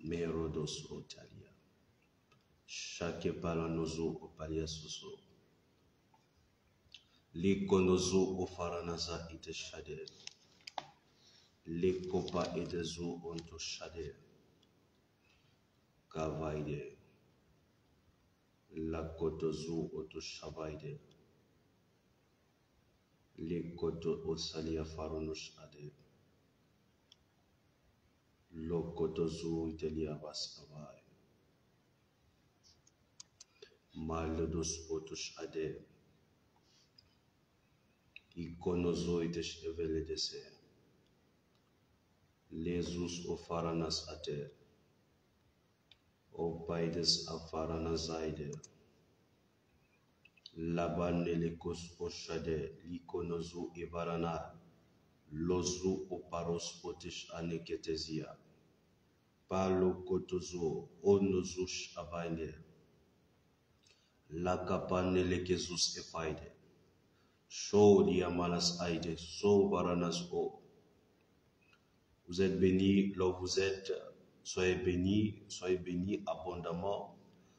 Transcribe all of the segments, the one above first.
Merodos Otalia. Chaque palanozo opalia soso. Likonozo ofaranaza ite shade. Lekopa edezo onto shade. Kavaide. Lakotozo oto shavaide. Lekoto osalia faronos ade. Lokotozo itelia vaskavai. Malodos otos ade. Ikonozo itesh eveledese. Lezus ofaranas ate. Opaides afaranazaide. Labanelekos oshade. Likonozo evarana. Lozu oparos otish aneketesia. Palo kotozo onozush avainde. Lakapanelekezus efaide. Show diamanas aide. So varanas o. Vous êtes bénis là où vous êtes. Soyez bénis abondamment.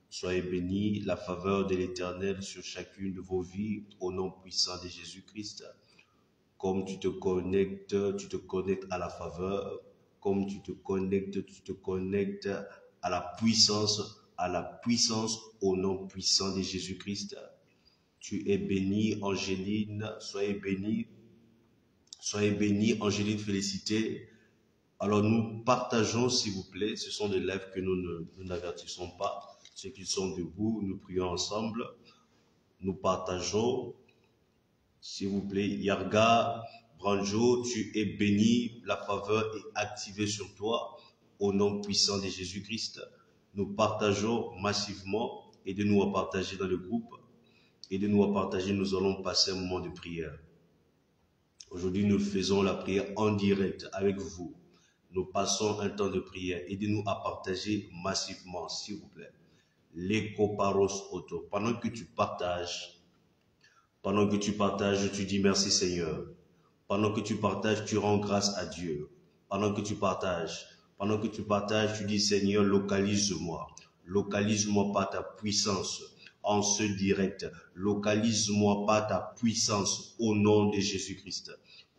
Soyez bénis la faveur de l'Éternel sur chacune de vos vies au nom puissant de Jésus-Christ. Comme tu te connectes à la faveur. Comme tu te connectes à la puissance au nom puissant de Jésus-Christ. Tu es bénie, Angéline. Soyez bénie, Angéline, félicité. Alors nous partageons, s'il vous plaît, ce sont des lèvres que nous n'avertissons pas. Ceux qui sont debout, nous prions ensemble. Nous partageons, s'il vous plaît, Yarga, Branjo, tu es béni, la faveur est activée sur toi, au nom puissant de Jésus-Christ. Nous partageons massivement, aidez-nous à partager dans le groupe, aidez-nous à partager, nous allons passer un moment de prière. Aujourd'hui, nous faisons la prière en direct avec vous. Nous passons un temps de prière. Aidez-nous à partager massivement, s'il vous plaît. L'écoparos auto. Pendant que tu partages, tu dis merci Seigneur. Pendant que tu partages, tu rends grâce à Dieu. Pendant que tu partages, tu dis Seigneur, localise-moi. Localise-moi par ta puissance en ce direct. Localise-moi par ta puissance au nom de Jésus-Christ.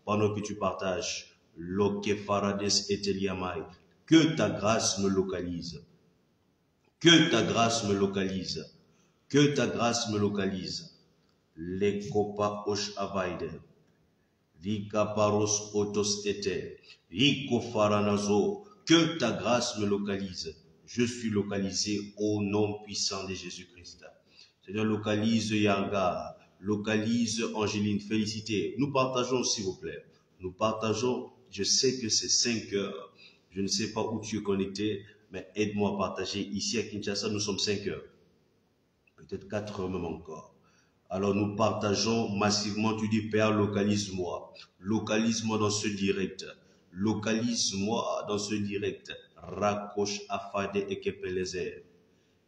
Pendant que tu partages, que ta grâce me localise. Que ta grâce me localise. Que ta grâce me localise. Les copa osh avaide. Vika paros otos ete. Viko faranazo. Que ta grâce me localise. Je suis localisé au nom puissant de Jésus-Christ. Seigneur, localise Yarga. Localise Angéline. Félicité. Nous partageons, s'il vous plaît. Nous partageons. Je sais que c'est 5 heures. Je ne sais pas où tu es connecté, mais aide-moi à partager. Ici à Kinshasa, nous sommes 5 heures. Peut-être 4 heures même encore. Alors nous partageons massivement. Tu dis, Père, localise-moi. Localise-moi dans ce direct. Localise-moi dans ce direct. Rakosh afade ekepeleze.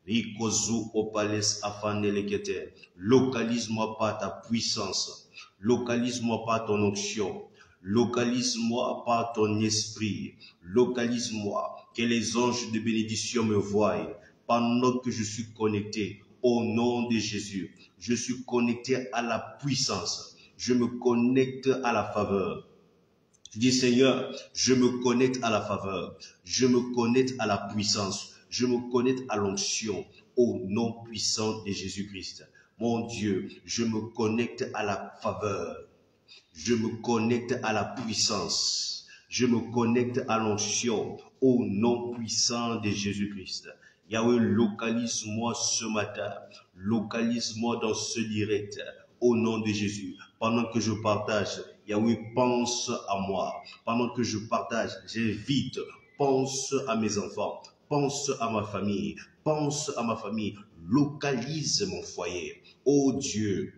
Rikozu opales afanelekete. Localise-moi par ta puissance. Localise-moi par ton onction. Localise-moi par ton esprit. Localise-moi. Que les anges de bénédiction me voient pendant que je suis connecté au nom de Jésus. Je suis connecté à la puissance. Je me connecte à la faveur. Je dis Seigneur, je me connecte à la faveur. Je me connecte à la puissance. Je me connecte à l'onction au nom puissant de Jésus-Christ. Mon Dieu, je me connecte à la faveur. Je me connecte à la puissance. Je me connecte à l'onction au nom puissant de Jésus-Christ. Yahweh, localise-moi ce matin. Localise-moi dans ce direct au nom de Jésus. Pendant que je partage, Yahweh, pense à moi. Pendant que je partage, j'invite, pense à mes enfants. Pense à ma famille. Pense à ma famille. Localise mon foyer. Oh Dieu.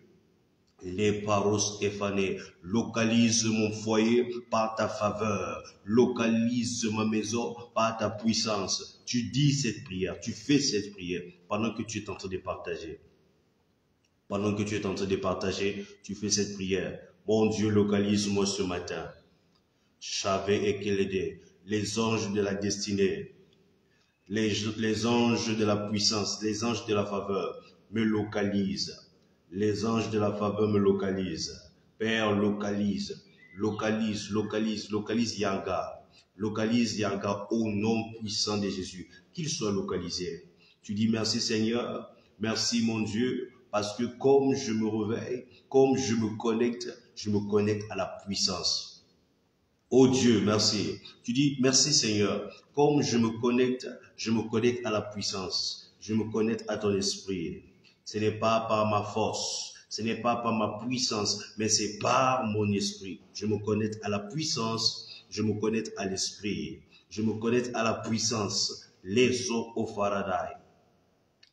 Les paros effanés, localise mon foyer par ta faveur, localise ma maison par ta puissance. Tu dis cette prière, tu fais cette prière pendant que tu es en train de partager. Pendant que tu es en train de partager, tu fais cette prière. Mon Dieu, localise-moi ce matin. Chavé et Kélédé, les anges de la destinée, Les anges de la puissance, les anges de la faveur me localisent. Les anges de la faveur me localisent. Père, localise Yanga. Localise Yanga au nom puissant de Jésus. Qu'il soit localisé. Tu dis merci Seigneur, merci mon Dieu, parce que comme je me réveille, comme je me connecte à la puissance. Oh Dieu, merci. Tu dis merci Seigneur, comme je me connecte à la puissance. Je me connecte à ton esprit. Ce n'est pas par ma force, ce n'est pas par ma puissance, mais c'est par mon esprit. Je me connecte à la puissance, je me connecte à l'esprit. Je me connecte à la puissance. Les eaux au Faraday.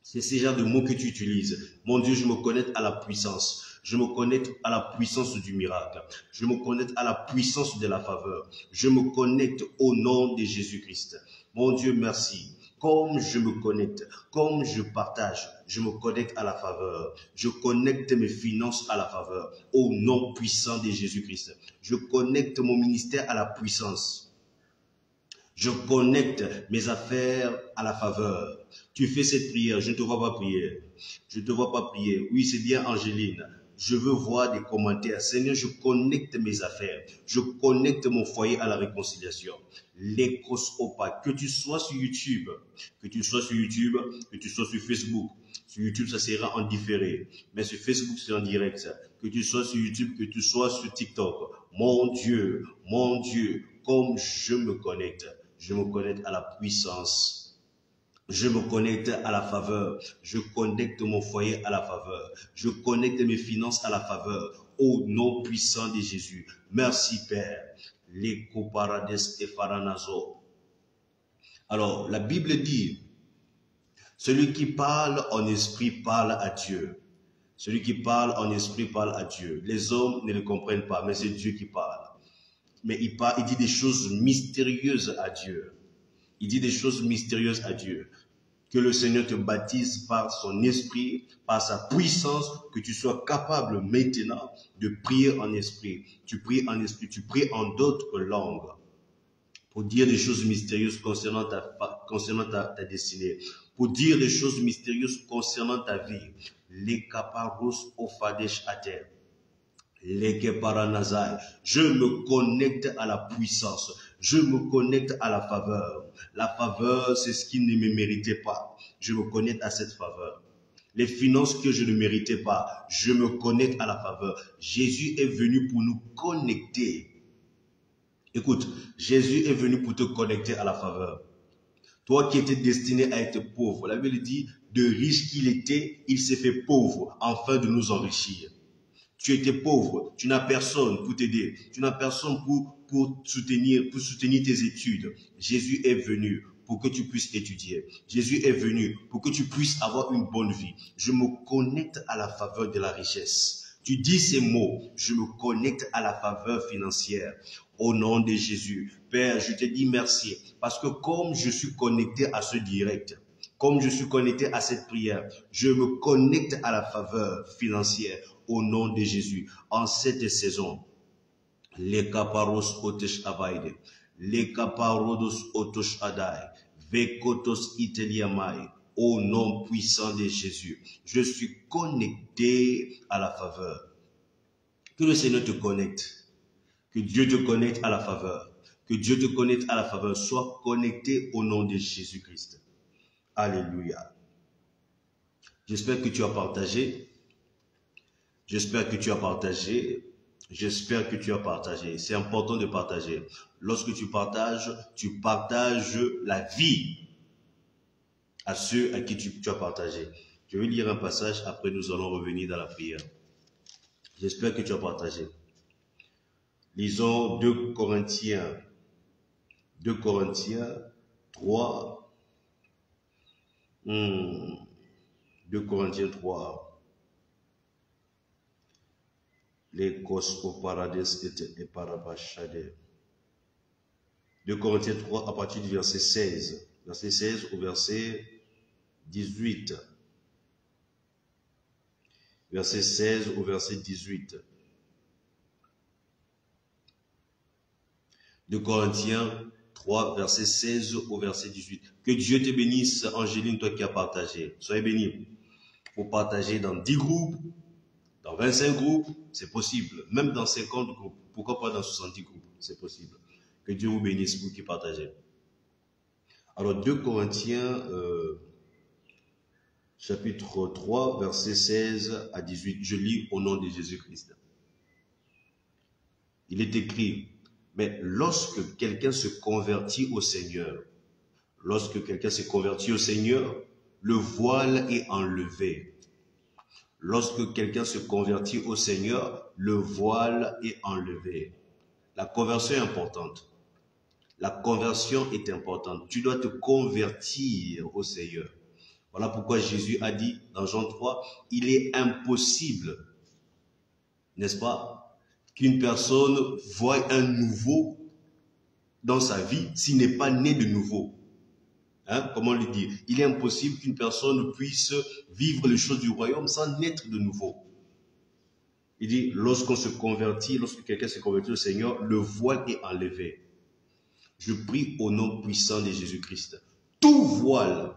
C'est ce genre de mots que tu utilises. Mon Dieu, je me connecte à la puissance. Je me connecte à la puissance du miracle. Je me connecte à la puissance de la faveur. Je me connecte au nom de Jésus-Christ. Mon Dieu, merci. Comme je me connecte, comme je partage, je me connecte à la faveur. Je connecte mes finances à la faveur. Au nom puissant de Jésus-Christ. Je connecte mon ministère à la puissance. Je connecte mes affaires à la faveur. Tu fais cette prière, je ne te vois pas prier. Je ne te vois pas prier. Oui, c'est bien Angéline. Je veux voir des commentaires. Seigneur, je connecte mes affaires. Je connecte mon foyer à la réconciliation. L'écoscopa, que tu sois sur YouTube, que tu sois sur YouTube, que tu sois sur Facebook. Sur YouTube, ça sera en différé. Mais sur Facebook, c'est en direct. Que tu sois sur YouTube, que tu sois sur TikTok. Mon Dieu, comme je me connecte à la puissance. Je me connecte à la faveur. Je connecte mon foyer à la faveur. Je connecte mes finances à la faveur. Au nom puissant de Jésus. Merci Père. Les coparades et faranazo. Alors, la Bible dit, celui qui parle en esprit parle à Dieu. Celui qui parle en esprit parle à Dieu. Les hommes ne le comprennent pas, mais c'est Dieu qui parle. Mais il dit des choses mystérieuses à Dieu. Il dit des choses mystérieuses à Dieu. Que le Seigneur te baptise par son esprit, par sa puissance, que tu sois capable maintenant de prier en esprit. Tu pries en esprit, tu pries en d'autres langues pour dire des choses mystérieuses concernant ta destinée, pour dire des choses mystérieuses concernant ta vie. Les caparos au fadesh à terre. Je me connecte à la puissance. Je me connecte à la faveur. La faveur, c'est ce qui ne me méritait pas. Je me connecte à cette faveur. Les finances que je ne méritais pas, je me connecte à la faveur. Jésus est venu pour nous connecter. Écoute, Jésus est venu pour te connecter à la faveur. Toi qui étais destiné à être pauvre, la Bible dit, de riche qu'il était, il s'est fait pauvre afin de nous enrichir. Tu étais pauvre, tu n'as personne pour t'aider, tu n'as personne pour soutenir tes études. Jésus est venu pour que tu puisses étudier. Jésus est venu pour que tu puisses avoir une bonne vie. Je me connecte à la faveur de la richesse. Tu dis ces mots, je me connecte à la faveur financière. Au nom de Jésus. Père, je te dis merci parce que comme je suis connecté à ce direct, comme je suis connecté à cette prière, je me connecte à la faveur financière. Au nom de Jésus, en cette saison, les caparos otesh abaide, les caparodos otosh adai, vekotos iteliamai, au nom puissant de Jésus, je suis connecté à la faveur. Que le Seigneur te connecte, que Dieu te connecte à la faveur, que Dieu te connecte à la faveur, sois connecté au nom de Jésus-Christ. Alléluia. J'espère que tu as partagé. J'espère que tu as partagé. J'espère que tu as partagé. C'est important de partager. Lorsque tu partages la vie à ceux à qui tu as partagé. Je vais lire un passage, après nous allons revenir dans la prière. J'espère que tu as partagé. Lisons 2 Corinthiens 3. 2 Corinthiens 3. Les cosmoparades et parabachade. 2 Corinthiens 3 à partir du verset 16. Verset 16 au verset 18. Verset 16 au verset 18. 2 Corinthiens 3, verset 16 au verset 18. Que Dieu te bénisse, Angéline, toi qui as partagé. Soyez bénis. Pour partager dans 10 groupes, dans 25 groupes, c'est possible. Même dans 50 groupes. Pourquoi pas dans 70 groupes? C'est possible. Que Dieu vous bénisse, vous qui partagez. Alors, 2 Corinthiens, chapitre 3, verset 16 à 18. Je lis au nom de Jésus-Christ. Il est écrit, mais lorsque quelqu'un se convertit au Seigneur, le voile est enlevé. Lorsque quelqu'un se convertit au Seigneur, le voile est enlevé. La conversion est importante. La conversion est importante. Tu dois te convertir au Seigneur. Voilà pourquoi Jésus a dit dans Jean 3, il est impossible, n'est-ce pas, qu'une personne voie un nouveau dans sa vie s'il n'est pas né de nouveau. Hein? Comment le dire? Il est impossible qu'une personne puisse vivre les choses du royaume sans naître de nouveau. Il dit, lorsque quelqu'un se convertit au Seigneur, le voile est enlevé. Je prie au nom puissant de Jésus-Christ. Tout voile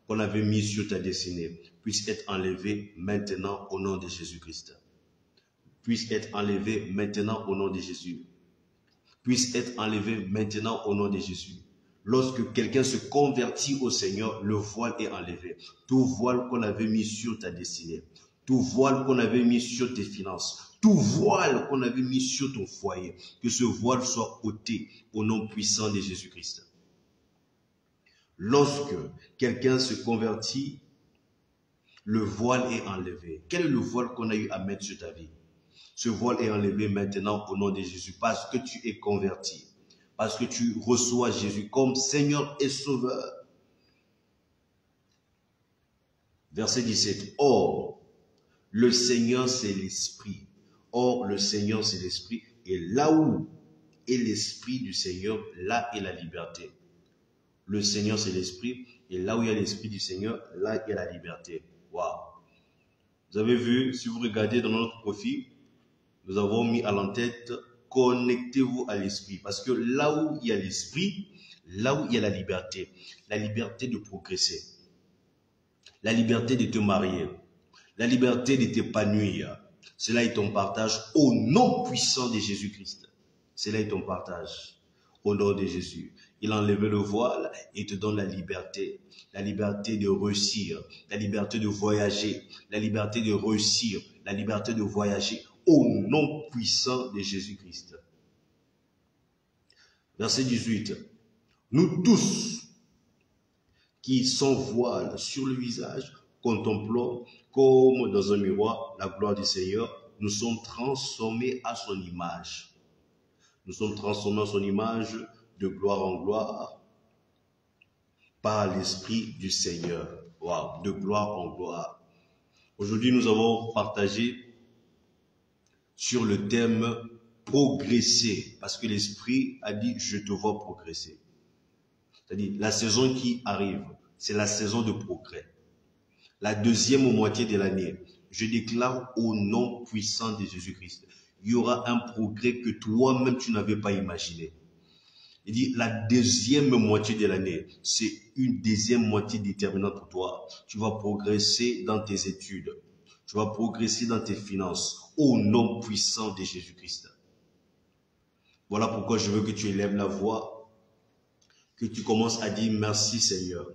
qu'on avait mis sur ta destinée puisse être enlevé maintenant au nom de Jésus-Christ. Puisse être enlevé maintenant au nom de Jésus. Puisse être enlevé maintenant au nom de Jésus. Lorsque quelqu'un se convertit au Seigneur, le voile est enlevé. Tout voile qu'on avait mis sur ta destinée, tout voile qu'on avait mis sur tes finances, tout voile qu'on avait mis sur ton foyer, que ce voile soit ôté au nom puissant de Jésus-Christ. Lorsque quelqu'un se convertit, le voile est enlevé. Quel est le voile qu'on a eu à mettre sur ta vie? Ce voile est enlevé maintenant au nom de Jésus parce que tu es converti, parce que tu reçois Jésus comme Seigneur et Sauveur. Verset 17. Or, le Seigneur c'est l'Esprit. Or, le Seigneur c'est l'Esprit. Et là où est l'Esprit du Seigneur, là est la liberté. Le Seigneur c'est l'Esprit. Et là où il y a l'Esprit du Seigneur, là il y a la liberté. Waouh! Vous avez vu, si vous regardez dans notre profil, nous avons mis à l'entête, connectez-vous à l'Esprit. Parce que là où il y a l'Esprit, là où il y a la liberté de progresser, la liberté de te marier, la liberté de t'épanouir, cela est ton partage au nom puissant de Jésus-Christ. Cela est ton partage au nom de Jésus. Il a enlevé le voile et te donne la liberté de réussir, la liberté de voyager, la liberté de réussir, la liberté de voyager au nom puissant de Jésus-Christ. Verset 18. Nous tous qui sans voile sur le visage, contemplons comme dans un miroir la gloire du Seigneur, nous sommes transformés à son image. Nous sommes transformés à son image de gloire en gloire par l'Esprit du Seigneur. Wow, de gloire en gloire. Aujourd'hui, nous avons partagé sur le thème progresser, parce que l'Esprit a dit je te vois progresser. C'est-à-dire la saison qui arrive, c'est la saison de progrès. La deuxième moitié de l'année, je déclare au nom puissant de Jésus-Christ, il y aura un progrès que toi-même tu n'avais pas imaginé. Il dit la deuxième moitié de l'année, c'est une deuxième moitié déterminante pour toi. Tu vas progresser dans tes études. Tu vas progresser dans tes finances au nom puissant de Jésus-Christ. Voilà pourquoi je veux que tu élèves la voix, que tu commences à dire merci Seigneur.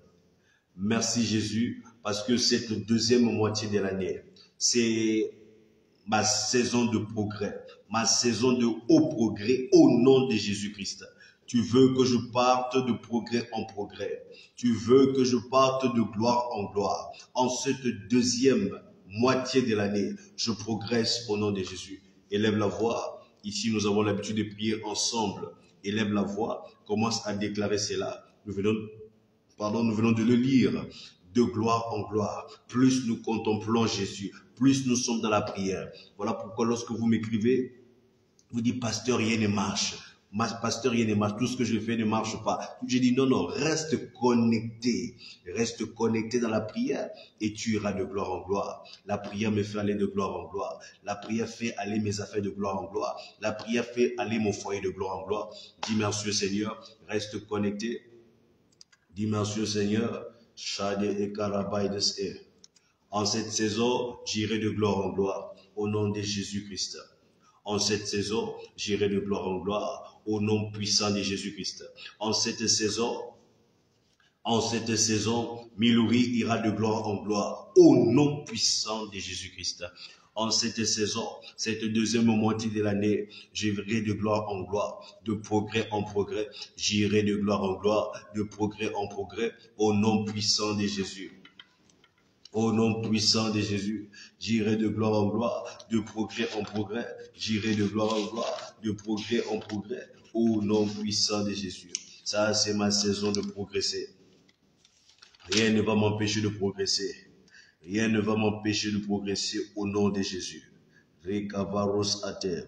Merci Jésus, parce que cette deuxième moitié de l'année, c'est ma saison de progrès, ma saison de haut progrès au nom de Jésus-Christ. Tu veux que je parte de progrès en progrès. Tu veux que je parte de gloire en gloire. En cette deuxième moitié de l'année, je progresse au nom de Jésus. Élève la voix. Ici, nous avons l'habitude de prier ensemble. Élève la voix. Commence à déclarer cela. Nous venons de le lire. De gloire en gloire. Plus nous contemplons Jésus, plus nous sommes dans la prière. Voilà pourquoi lorsque vous m'écrivez, vous dites, pasteur, rien ne marche. Pasteur, il ne marche, tout ce que je fais ne marche pas. Je dis non, non, reste connecté dans la prière et tu iras de gloire en gloire. La prière me fait aller de gloire en gloire. La prière fait aller mes affaires de gloire en gloire. La prière fait aller mon foyer de gloire en gloire. Dis merci au Seigneur, reste connecté. Dis merci au Seigneur. En cette saison, j'irai de gloire en gloire au nom de Jésus-Christ. En cette saison, j'irai de gloire en gloire au nom puissant de Jésus-Christ. En cette saison, Milouri ira de gloire en gloire au nom puissant de Jésus-Christ. En cette saison, cette deuxième moitié de l'année, j'irai de gloire en gloire, de progrès en progrès. J'irai de gloire en gloire, de progrès en progrès, au nom puissant de Jésus. Au nom puissant de Jésus, j'irai de gloire en gloire, de progrès en progrès. J'irai de gloire en gloire, de progrès en progrès, au nom puissant de Jésus. Ça, c'est ma saison de progresser. Rien ne va m'empêcher de progresser. Rien ne va m'empêcher de progresser au nom de Jésus. Rekavaros ater.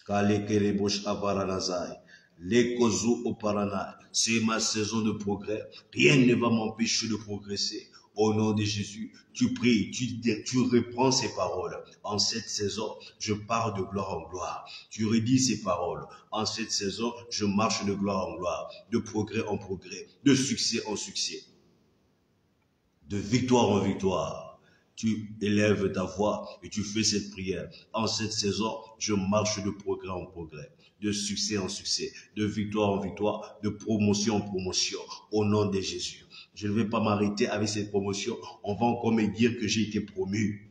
Kalekerebosh avaranazai. Lekozu oparanai. C'est ma saison de progrès. Rien ne va m'empêcher de progresser. Au nom de Jésus, tu pries, tu reprends ces paroles. En cette saison, je pars de gloire en gloire. Tu redis ces paroles. En cette saison, je marche de gloire en gloire, de progrès en progrès, de succès en succès, de victoire en victoire. Tu élèves ta voix et tu fais cette prière. En cette saison, je marche de progrès en progrès, de succès en succès, de victoire en victoire, de promotion en promotion, au nom de Jésus. Je ne vais pas m'arrêter avec cette promotion. On va encore me dire que j'ai été promu.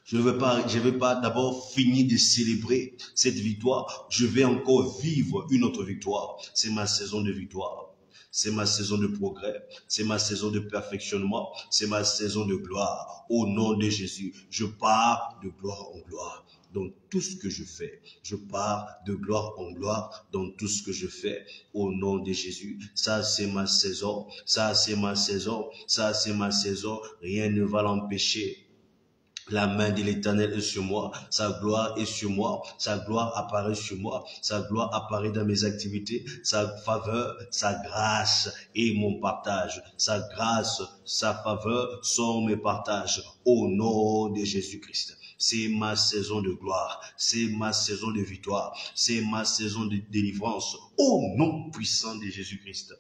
Je ne vais pas d'abord finir de célébrer cette victoire. Je vais encore vivre une autre victoire. C'est ma saison de victoire. C'est ma saison de progrès. C'est ma saison de perfectionnement. C'est ma saison de gloire. Au nom de Jésus, je pars de gloire en gloire. Dans tout ce que je fais, je pars de gloire en gloire dans tout ce que je fais au nom de Jésus. Ça, c'est ma saison. Ça, c'est ma saison. Ça, c'est ma saison. Rien ne va l'empêcher. La main de l'Éternel est sur moi, sa gloire est sur moi, sa gloire apparaît sur moi, sa gloire apparaît dans mes activités, sa faveur, sa grâce et mon partage. Sa grâce, sa faveur sont mes partages au nom de Jésus-Christ. C'est ma saison de gloire, c'est ma saison de victoire, c'est ma saison de délivrance au nom puissant de Jésus-Christ.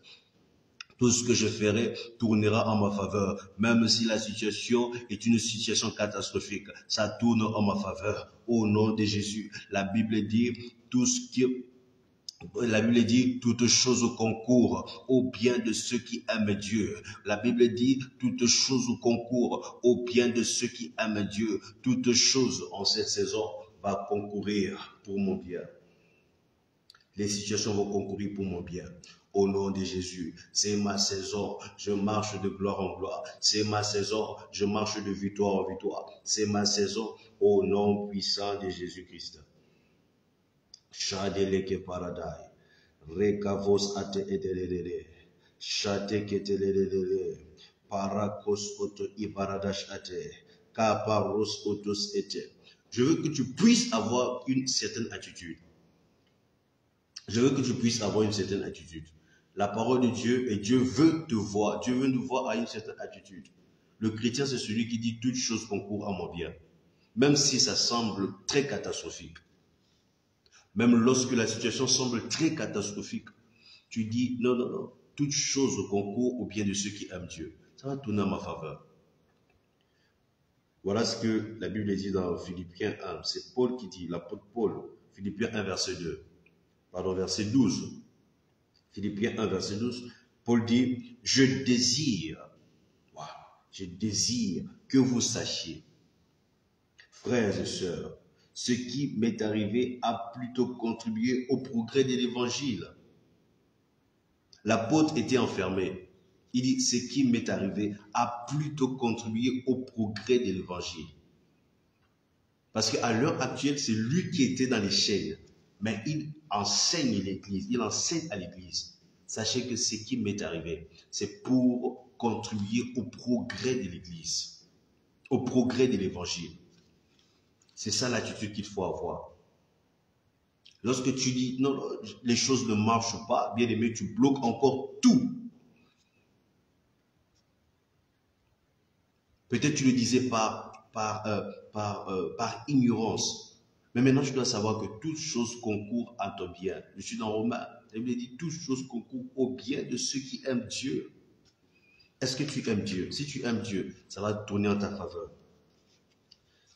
Tout ce que je ferai tournera en ma faveur, même si la situation est une situation catastrophique. Ça tourne en ma faveur. Au nom de Jésus, la Bible dit toute chose concourt au bien de ceux qui aiment Dieu. La Bible dit toute chose concourt au bien de ceux qui aiment Dieu. Toute chose en cette saison va concourir pour mon bien. Les situations vont concourir pour mon bien. Au nom de Jésus, c'est ma saison, je marche de gloire en gloire. C'est ma saison, je marche de victoire en victoire. C'est ma saison, au nom puissant de Jésus-Christ. Shadeleke paradai, rekavos ate edelele, shate ketelele, parakos oto ibaradash ate, kaparos otos ete. Je veux que tu puisses avoir une certaine attitude. Je veux que tu puisses avoir une certaine attitude. La parole de Dieu, et Dieu veut te voir. Dieu veut nous voir à une certaine attitude. Le chrétien, c'est celui qui dit toutes choses concourent à mon bien. Même si ça semble très catastrophique. Même lorsque la situation semble très catastrophique. Tu dis, non, non, non. Toutes choses concourent au bien de ceux qui aiment Dieu. Ça va tourner en ma faveur. Voilà ce que la Bible dit dans Philippiens 1. C'est Paul qui dit, l'apôtre Paul, Philippiens 1, verset 2. Pardon, verset 12. Philippiens 1, verset 12. Paul dit, je désire que vous sachiez, frères et sœurs, ce qui m'est arrivé a plutôt contribué au progrès de l'évangile. L'apôtre était enfermé. Il dit, ce qui m'est arrivé a plutôt contribué au progrès de l'évangile. Parce qu'à l'heure actuelle, c'est lui qui était dans les chaînes. Mais il enseigne l'église, il enseigne à l'église. Sachez que ce qui m'est arrivé, c'est pour contribuer au progrès de l'église, au progrès de l'évangile. C'est ça l'attitude qu'il faut avoir. Lorsque tu dis, non, non, les choses ne marchent pas, bien aimé, tu bloques encore tout. Peut-être tu le disais par ignorance. Mais maintenant, tu dois savoir que toute chose concourt à ton bien. Je suis dans Romains. La Bible dit, toute chose concourt au bien de ceux qui aiment Dieu. Est-ce que tu aimes Dieu? Si tu aimes Dieu, ça va tourner en ta faveur.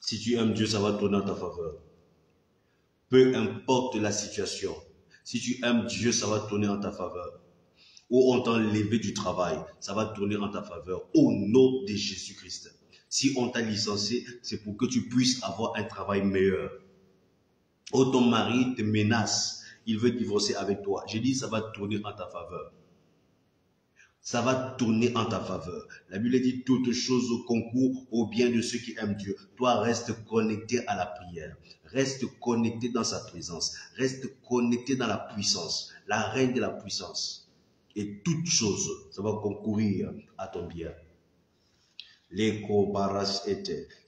Si tu aimes Dieu, ça va tourner en ta faveur. Peu importe la situation. Si tu aimes Dieu, ça va tourner en ta faveur. Ou on t'a enlevé du travail, ça va tourner en ta faveur. Au nom de Jésus-Christ. Si on t'a licencié, c'est pour que tu puisses avoir un travail meilleur. Ou ton mari te menace, il veut divorcer avec toi. J'ai dit, ça va tourner en ta faveur. Ça va tourner en ta faveur. La Bible dit, toutes choses concourent au bien de ceux qui aiment Dieu. Toi, reste connecté à la prière. Reste connecté dans sa présence. Reste connecté dans la puissance. La reine de la puissance. Et toutes choses, ça va concourir à ton bien.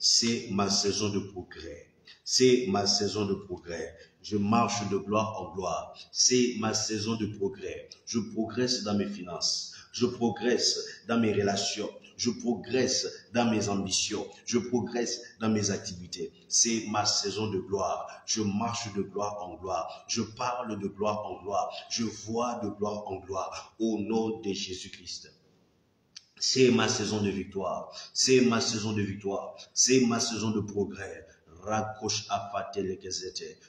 C'est ma saison de progrès. C'est ma saison de progrès. Je marche de gloire en gloire. C'est ma saison de progrès. Je progresse dans mes finances. Je progresse dans mes relations. Je progresse dans mes ambitions. Je progresse dans mes activités. C'est ma saison de gloire. Je marche de gloire en gloire. Je parle de gloire en gloire. Je vois de gloire en gloire. Au nom de Jésus-Christ. C'est ma saison de victoire. C'est ma saison de victoire. C'est ma saison de progrès.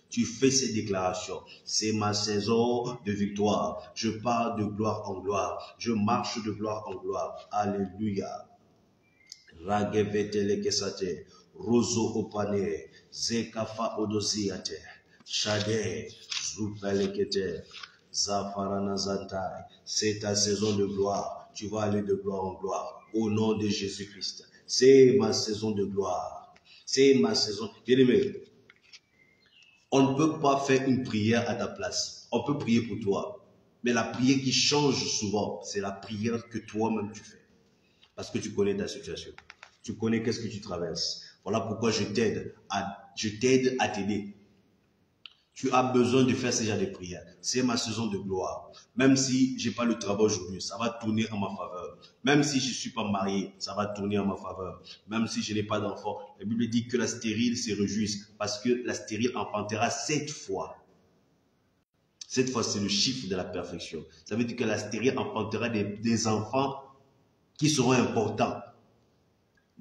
Tu fais ces déclarations. C'est ma saison de victoire. Je parle de gloire en gloire. Je marche de gloire en gloire. Alléluia. Rozo opane. Zekafa odosiate. Shade. Zupalekete. Zafaranazantai. C'est ta saison de gloire. Tu vas aller de gloire en gloire. Au nom de Jésus-Christ. C'est ma saison de gloire. C'est ma saison. Bien-aimé, on ne peut pas faire une prière à ta place. On peut prier pour toi. Mais la prière qui change souvent, c'est la prière que toi-même tu fais. Parce que tu connais ta situation. Tu connais qu'est-ce que tu traverses. Voilà pourquoi je t'aide à t'aider. Tu as besoin de faire ce genre de prière. C'est ma saison de gloire. Même si je n'ai pas le travail aujourd'hui, ça va tourner en ma faveur. Même si je ne suis pas marié, ça va tourner en ma faveur. Même si je n'ai pas d'enfant, la Bible dit que la stérile se réjouisse parce que la stérile enfantera 7 fois. 7 fois, c'est le chiffre de la perfection. Ça veut dire que la stérile enfantera des enfants qui seront importants.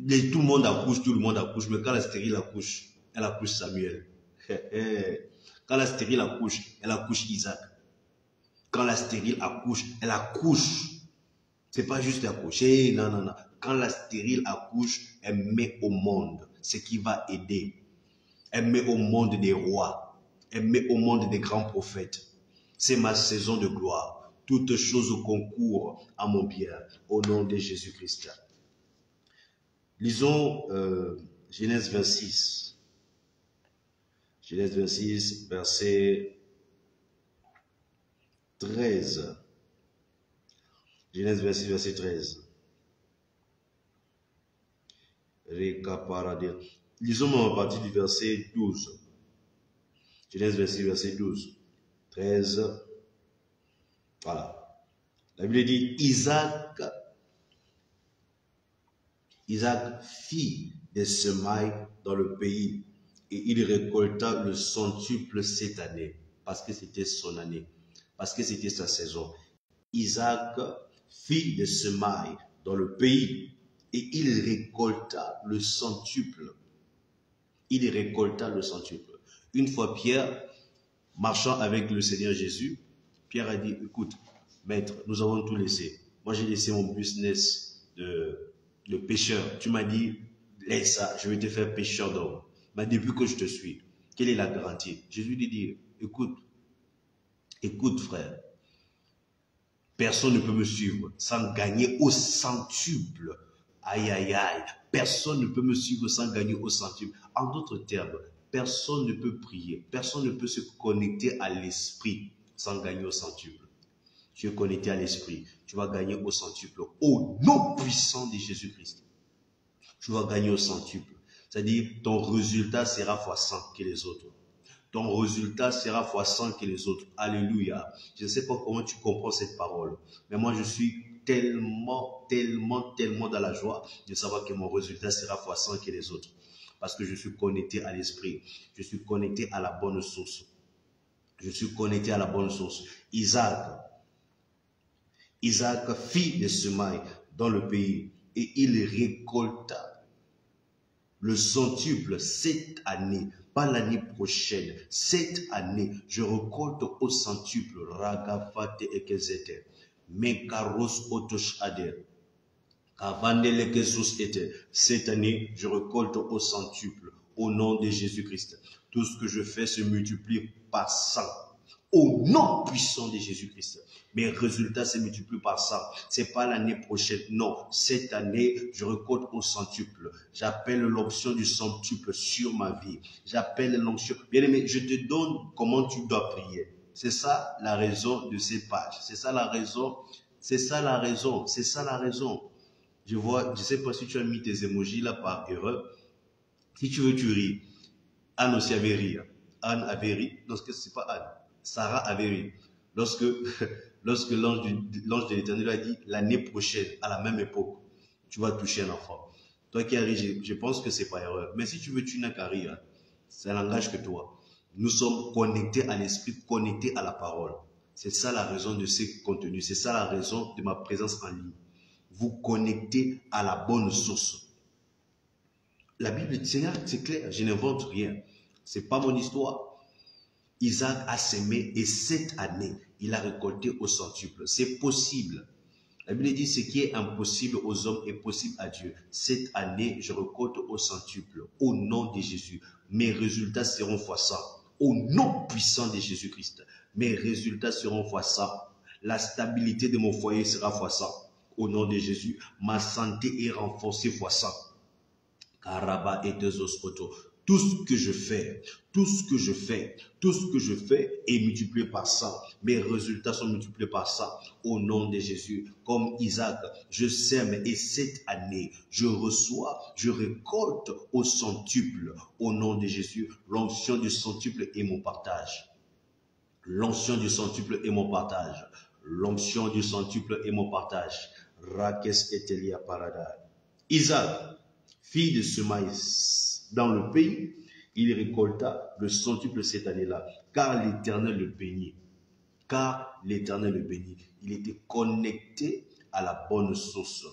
Et tout le monde accouche, mais quand la stérile accouche, elle accouche Samuel. Quand la stérile accouche, elle accouche Isaac. Quand la stérile accouche, elle accouche. C'est pas juste accoucher, non, non, non. Quand la stérile accouche, elle met au monde ce qui va aider. Elle met au monde des rois. Elle met au monde des grands prophètes. C'est ma saison de gloire. Toutes choses concourent à mon bien. Au nom de Jésus-Christ. Lisons Genèse 26. Genèse 26, verset 13. Genèse 26, verset 13. Lisons à partir du verset 12. Genèse 26, verset 12. 13. Voilà. La Bible dit, Isaac fit des semailles dans le pays et il récolta le centuple cette année parce que c'était son année, parce que c'était sa saison. Isaac fit des semailles dans le pays et il récolta le centuple. Il récolta le centuple. Une fois Pierre, marchant avec le Seigneur Jésus, Pierre a dit, écoute, maître, nous avons tout laissé. Moi, j'ai laissé mon business de pêcheur. Tu m'as dit, laisse ça, je vais te faire pêcheur d'hommes. Mais depuis que je te suis, quelle est la garantie? Jésus lui dit, écoute frère, personne ne peut me suivre sans gagner au centuple. Aïe, aïe, aïe. Personne ne peut me suivre sans gagner au centuple. En d'autres termes, personne ne peut prier, personne ne peut se connecter à l'esprit sans gagner au centuple. Tu es connecté à l'esprit, tu vas gagner au centuple. Au nom puissant de Jésus-Christ, tu vas gagner au centuple. C'est-à-dire, ton résultat sera fois 100 que les autres. Ton résultat sera fois 100 que les autres. Alléluia. Je ne sais pas comment tu comprends cette parole, mais moi je suis tellement dans la joie de savoir que mon résultat sera fois 100 que les autres. Parce que je suis connecté à l'esprit. Je suis connecté à la bonne source. Je suis connecté à la bonne source. Isaac, fit des semailles dans le pays et il récolta le centuple cette année, pas l'année prochaine. Cette année, je récolte au centuple. Ragafate ekezete. Mekaros otosh ader. Kavandele kezus ete. Cette année, je récolte au centuple. Au nom de Jésus-Christ. Tout ce que je fais se multiplie par 100. Au nom puissant de Jésus-Christ. Mes résultats se multiplient par 100. C'est pas l'année prochaine. Non. Cette année, je récolte au centuple. J'appelle l'onction du centuple sur ma vie. J'appelle l'onction. Bien aimé, je te donne comment tu dois prier. C'est ça la raison de ces pages. C'est ça la raison. C'est ça la raison. C'est ça la raison. Je vois, je sais pas si tu as mis tes émojis là par erreur. Si tu veux, tu ris. Anne aussi avait ri. Anne avait ri. Non, c'est pas Anne. Sarah avait ri. Lorsque l'ange de l'Éternel a dit, l'année prochaine, à la même époque, tu vas toucher un enfant. Toi qui as ri, je pense que c'est pas erreur. Mais si tu veux, tu n'as qu'à rire. Ça n'engage que toi. Nous sommes connectés à l'esprit, connectés à la parole. C'est ça la raison de ces contenus. C'est ça la raison de ma présence en ligne. Vous connectez à la bonne source. La Bible, c'est clair, je n'invente rien. C'est pas mon histoire. Isaac a semé et cette année, il a récolté au centuple. C'est possible. La Bible dit ce qui est impossible aux hommes est possible à Dieu. Cette année, je récolte au centuple. Au nom de Jésus, mes résultats seront fois 100. Au nom puissant de Jésus-Christ, mes résultats seront fois 100. La stabilité de mon foyer sera fois 100. Au nom de Jésus, ma santé est renforcée fois 100. Karaba et Tezoskoto. Tout ce que je fais est multiplié par 100. Mes résultats sont multipliés par 100. Au nom de Jésus, comme Isaac, je sème et cette année, je reçois, je récolte au centuple. Au nom de Jésus, l'onction du centuple est mon partage. L'onction du centuple est mon partage. L'onction du centuple est mon partage. Rakes etelia parada. Isaac, fille de semailles dans le pays, il récolta le centuple cette année-là, car l'Éternel le bénit. Car l'Éternel le bénit. Il était connecté à la bonne source.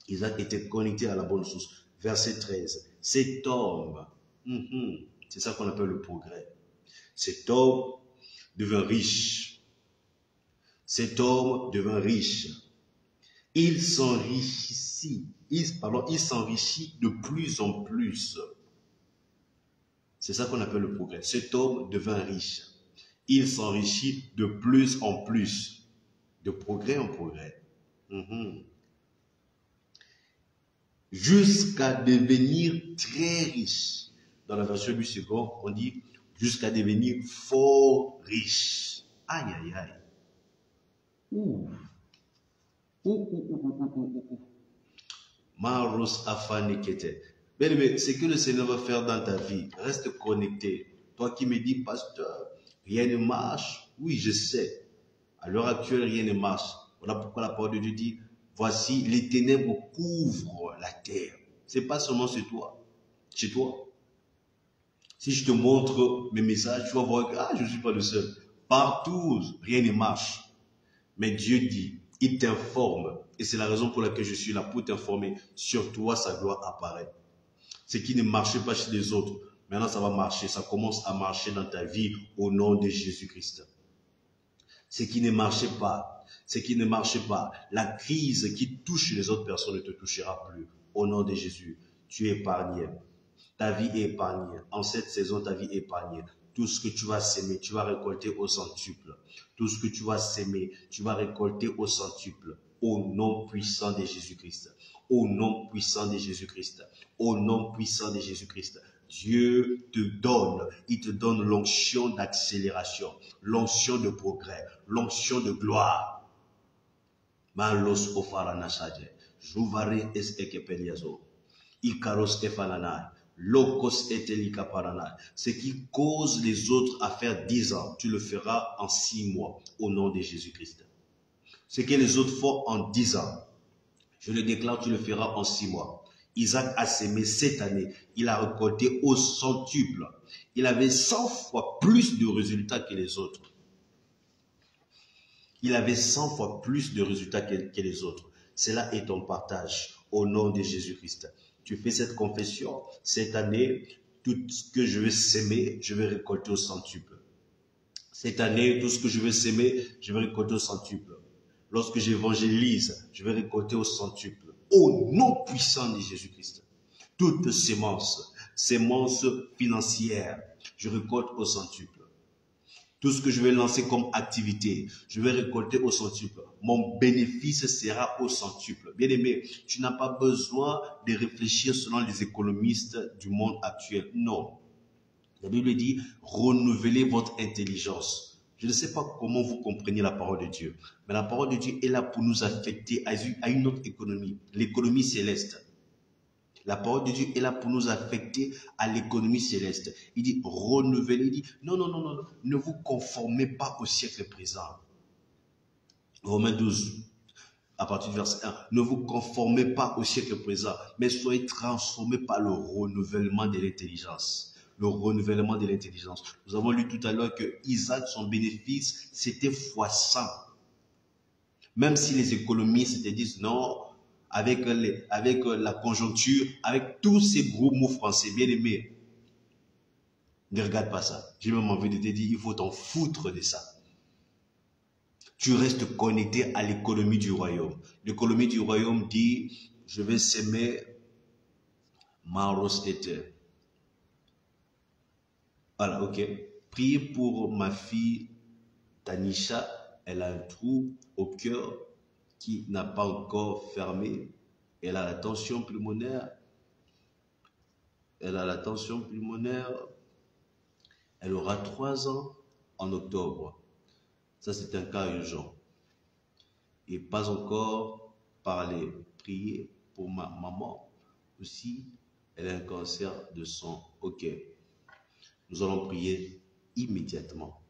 Isaac était connecté à la bonne source. Verset 13. Cet homme, c'est ça qu'on appelle le progrès. Cet homme devint riche. Cet homme devint riche. Il s'enrichit. Il s'enrichit de plus en plus. C'est ça qu'on appelle le progrès. Cet homme devint riche. Il s'enrichit de plus en plus. De progrès en progrès. Jusqu'à devenir très riche. Dans la version du second, on dit jusqu'à devenir fort riche. Aïe, aïe, aïe. Maros afanekete. Bien aimé, ce que le Seigneur va faire dans ta vie, reste connecté. Toi qui me dis, pasteur, rien ne marche. Oui, je sais. À l'heure actuelle, rien ne marche. Voilà pourquoi la parole de Dieu dit, voici, les ténèbres couvrent la terre. C'est pas seulement chez toi. Chez toi. Si je te montre mes messages, tu vas voir que je ne suis pas le seul. Partout, rien ne marche. Mais Dieu dit, il t'informe. Et c'est la raison pour laquelle je suis là, pour t'informer. Sur toi, sa gloire apparaît. Ce qui ne marchait pas chez les autres, maintenant ça va marcher. Ça commence à marcher dans ta vie au nom de Jésus-Christ. Ce qui ne marchait pas, la crise qui touche les autres personnes ne te touchera plus. Au nom de Jésus, tu es épargné. Ta vie est épargnée. En cette saison, ta vie est épargnée. Tout ce que tu vas s'aimer, tu vas récolter au centuple. Tout ce que tu vas s'aimer, tu vas récolter au centuple. Au nom puissant de Jésus-Christ. Au nom puissant de Jésus-Christ. Au nom puissant de Jésus-Christ. Dieu te donne, il te donne l'onction d'accélération, l'onction de progrès, l'onction de gloire. Malos ofarana saje, juvare es ekepeliazo, ikaros efananai. Locos etelika parana. Ce qui cause les autres à faire 10 ans, tu le feras en 6 mois, au nom de Jésus-Christ. Ce que les autres font en 10 ans, je le déclare, tu le feras en 6 mois. Isaac a sémé cette année, il a récolté au centuple. Il avait 100 fois plus de résultats que les autres. Il avait 100 fois plus de résultats que les autres. Cela est ton partage au nom de Jésus-Christ. Tu fais cette confession, cette année, tout ce que je vais s'aimer, je vais récolter au centuple. Cette année, tout ce que je vais s'aimer, je vais récolter au centuple. Lorsque j'évangélise, je vais récolter au centuple. Au nom puissant de Jésus-Christ. Toute sémence financière, je récolte au centuple. Tout ce que je vais lancer comme activité, je vais récolter au centuple. Mon bénéfice sera au centuple. Bien-aimé, tu n'as pas besoin de réfléchir selon les économistes du monde actuel. Non. La Bible dit, renouvelez votre intelligence. Je ne sais pas comment vous comprenez la parole de Dieu, mais la parole de Dieu est là pour nous affecter à une autre économie, l'économie céleste. La parole de Dieu est là pour nous affecter à l'économie céleste. Il dit, renouvelez, il dit, non, ne vous conformez pas au siècle présent. Romains 12, à partir du verset 1, ne vous conformez pas au siècle présent, mais soyez transformés par le renouvellement de l'intelligence. Le renouvellement de l'intelligence. Nous avons lu tout à l'heure que Isaac, son bénéfice, c'était x100. Même si les économistes te disent non, avec la conjoncture, avec tous ces gros mots français, bien aimés, ne regarde pas ça. J'ai même envie de te dire, il faut t'en foutre de ça. Tu restes connecté à l'économie du royaume. L'économie du royaume dit, je vais s'aimer Maros était. Voilà, ok. Priez pour ma fille Tanisha. Elle a un trou au cœur qui n'a pas encore fermé. Elle a la tension pulmonaire. Elle aura 3 ans en octobre. Ça, c'est un cas urgent. Et pas encore parler. Prier pour ma maman aussi. Elle a un cancer de sang. Ok. Nous allons prier immédiatement.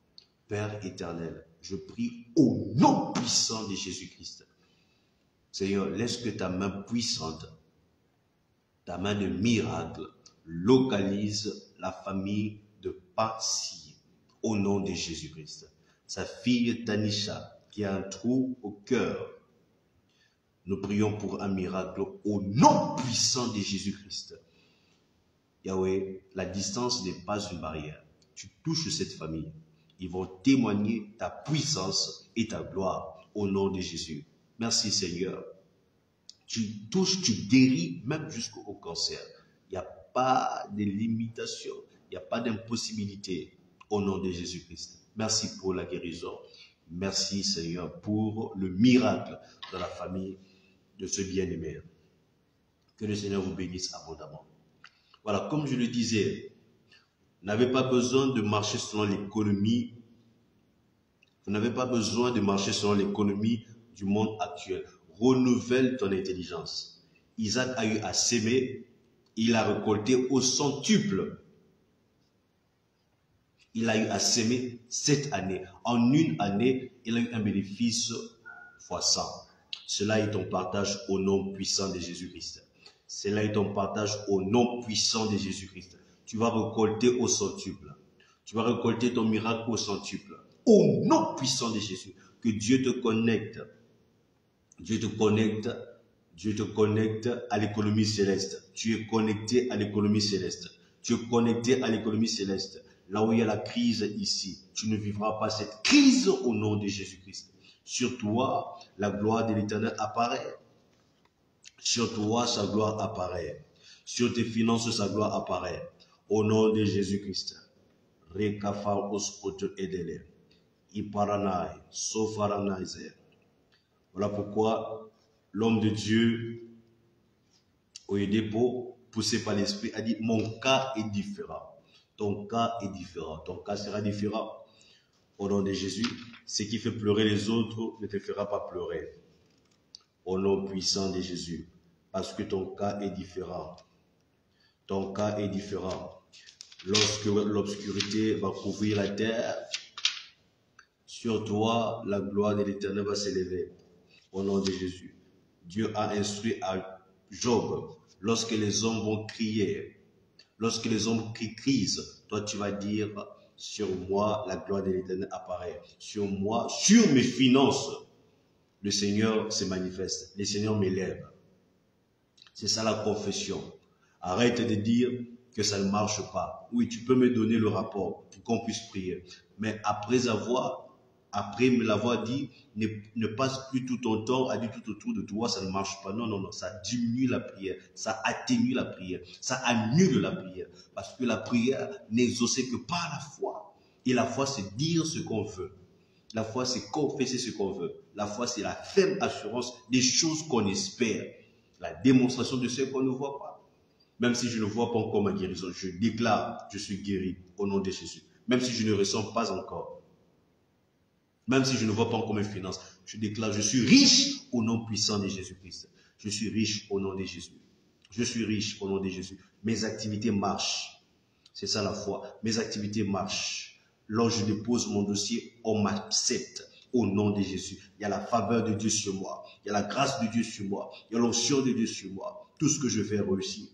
Père éternel, je prie au nom puissant de Jésus-Christ. Seigneur, laisse que ta main puissante, ta main de miracle, localise la famille de Patsy au nom de Jésus-Christ. Sa fille Tanisha, qui a un trou au cœur. Nous prions pour un miracle au nom puissant de Jésus-Christ. Yahweh, la distance n'est pas une barrière. Tu touches cette famille. Ils vont témoigner ta puissance et ta gloire au nom de Jésus. Merci Seigneur. Tu touches, tu guéris même jusqu'au cancer. Il n'y a pas de limitation, il n'y a pas d'impossibilité au nom de Jésus-Christ. Merci pour la guérison. Merci Seigneur pour le miracle dans la famille de ce bien-aimé. Que le Seigneur vous bénisse abondamment. Voilà, comme je le disais, vous n'avez pas besoin de marcher selon l'économie. Vous n'avez pas besoin de marcher selon l'économie du monde actuel. Renouvelle ton intelligence. Isaac a eu à s'aimer, il a récolté au centuple. Il a eu à s'aimer cette année. En une année, il a eu un bénéfice x100. Cela est ton partage au nom puissant de Jésus-Christ. Cela est ton partage au nom puissant de Jésus-Christ. Tu vas récolter au centuple. Tu vas récolter ton miracle au centuple. Au nom puissant de Jésus. Que Dieu te connecte. Dieu te connecte. Dieu te connecte à l'économie céleste. Tu es connecté à l'économie céleste. Tu es connecté à l'économie céleste. Là où il y a la crise ici, tu ne vivras pas cette crise au nom de Jésus-Christ. Sur toi, la gloire de l'Éternel apparaît. Sur toi, sa gloire apparaît. Sur tes finances, sa gloire apparaît. Au nom de Jésus-Christ. Rekafar ospoto edele. Iparanai, sofaranaize. Voilà pourquoi l'homme de Dieu, au dépôt, poussé par l'Esprit, a dit, mon cas est différent. Ton cas est différent. Ton cas sera différent. Au nom de Jésus, ce qui fait pleurer les autres ne te fera pas pleurer. Au nom puissant de Jésus. Parce que ton cas est différent. Ton cas est différent. Lorsque l'obscurité va couvrir la terre, sur toi, la gloire de l'Éternel va s'élever. Au nom de Jésus. Dieu a instruit à Job, lorsque les hommes vont crier, lorsque les hommes crient, toi tu vas dire, sur moi, la gloire de l'Éternel apparaît. Sur moi, sur mes finances, le Seigneur se manifeste. Le Seigneur m'élève. C'est ça la confession. Arrête de dire que ça ne marche pas. Oui, tu peux me donner le rapport pour qu'on puisse prier. Mais après me l'avoir dit, ne passe plus tout ton temps à dire tout autour de toi, ça ne marche pas. Non, non, non, ça diminue la prière, ça atténue la prière, ça annule la prière. Parce que la prière n'est exaucée que par la foi. Et la foi, c'est dire ce qu'on veut. La foi, c'est confesser ce qu'on veut. La foi, c'est la ferme assurance des choses qu'on espère. La démonstration de ce qu'on ne voit pas. Même si je ne vois pas encore ma guérison, je déclare, je suis guéri au nom de Jésus. Même si je ne ressens pas encore. Même si je ne vois pas encore mes finances, je déclare, je suis riche au nom puissant de Jésus-Christ. Je suis riche au nom de Jésus. Je suis riche au nom de Jésus. Mes activités marchent. C'est ça la foi. Mes activités marchent. Lorsque je dépose mon dossier, on m'accepte au nom de Jésus. Il y a la faveur de Dieu sur moi. Il y a la grâce de Dieu sur moi. Il y a l'onction de Dieu sur moi. Tout ce que je fais réussit.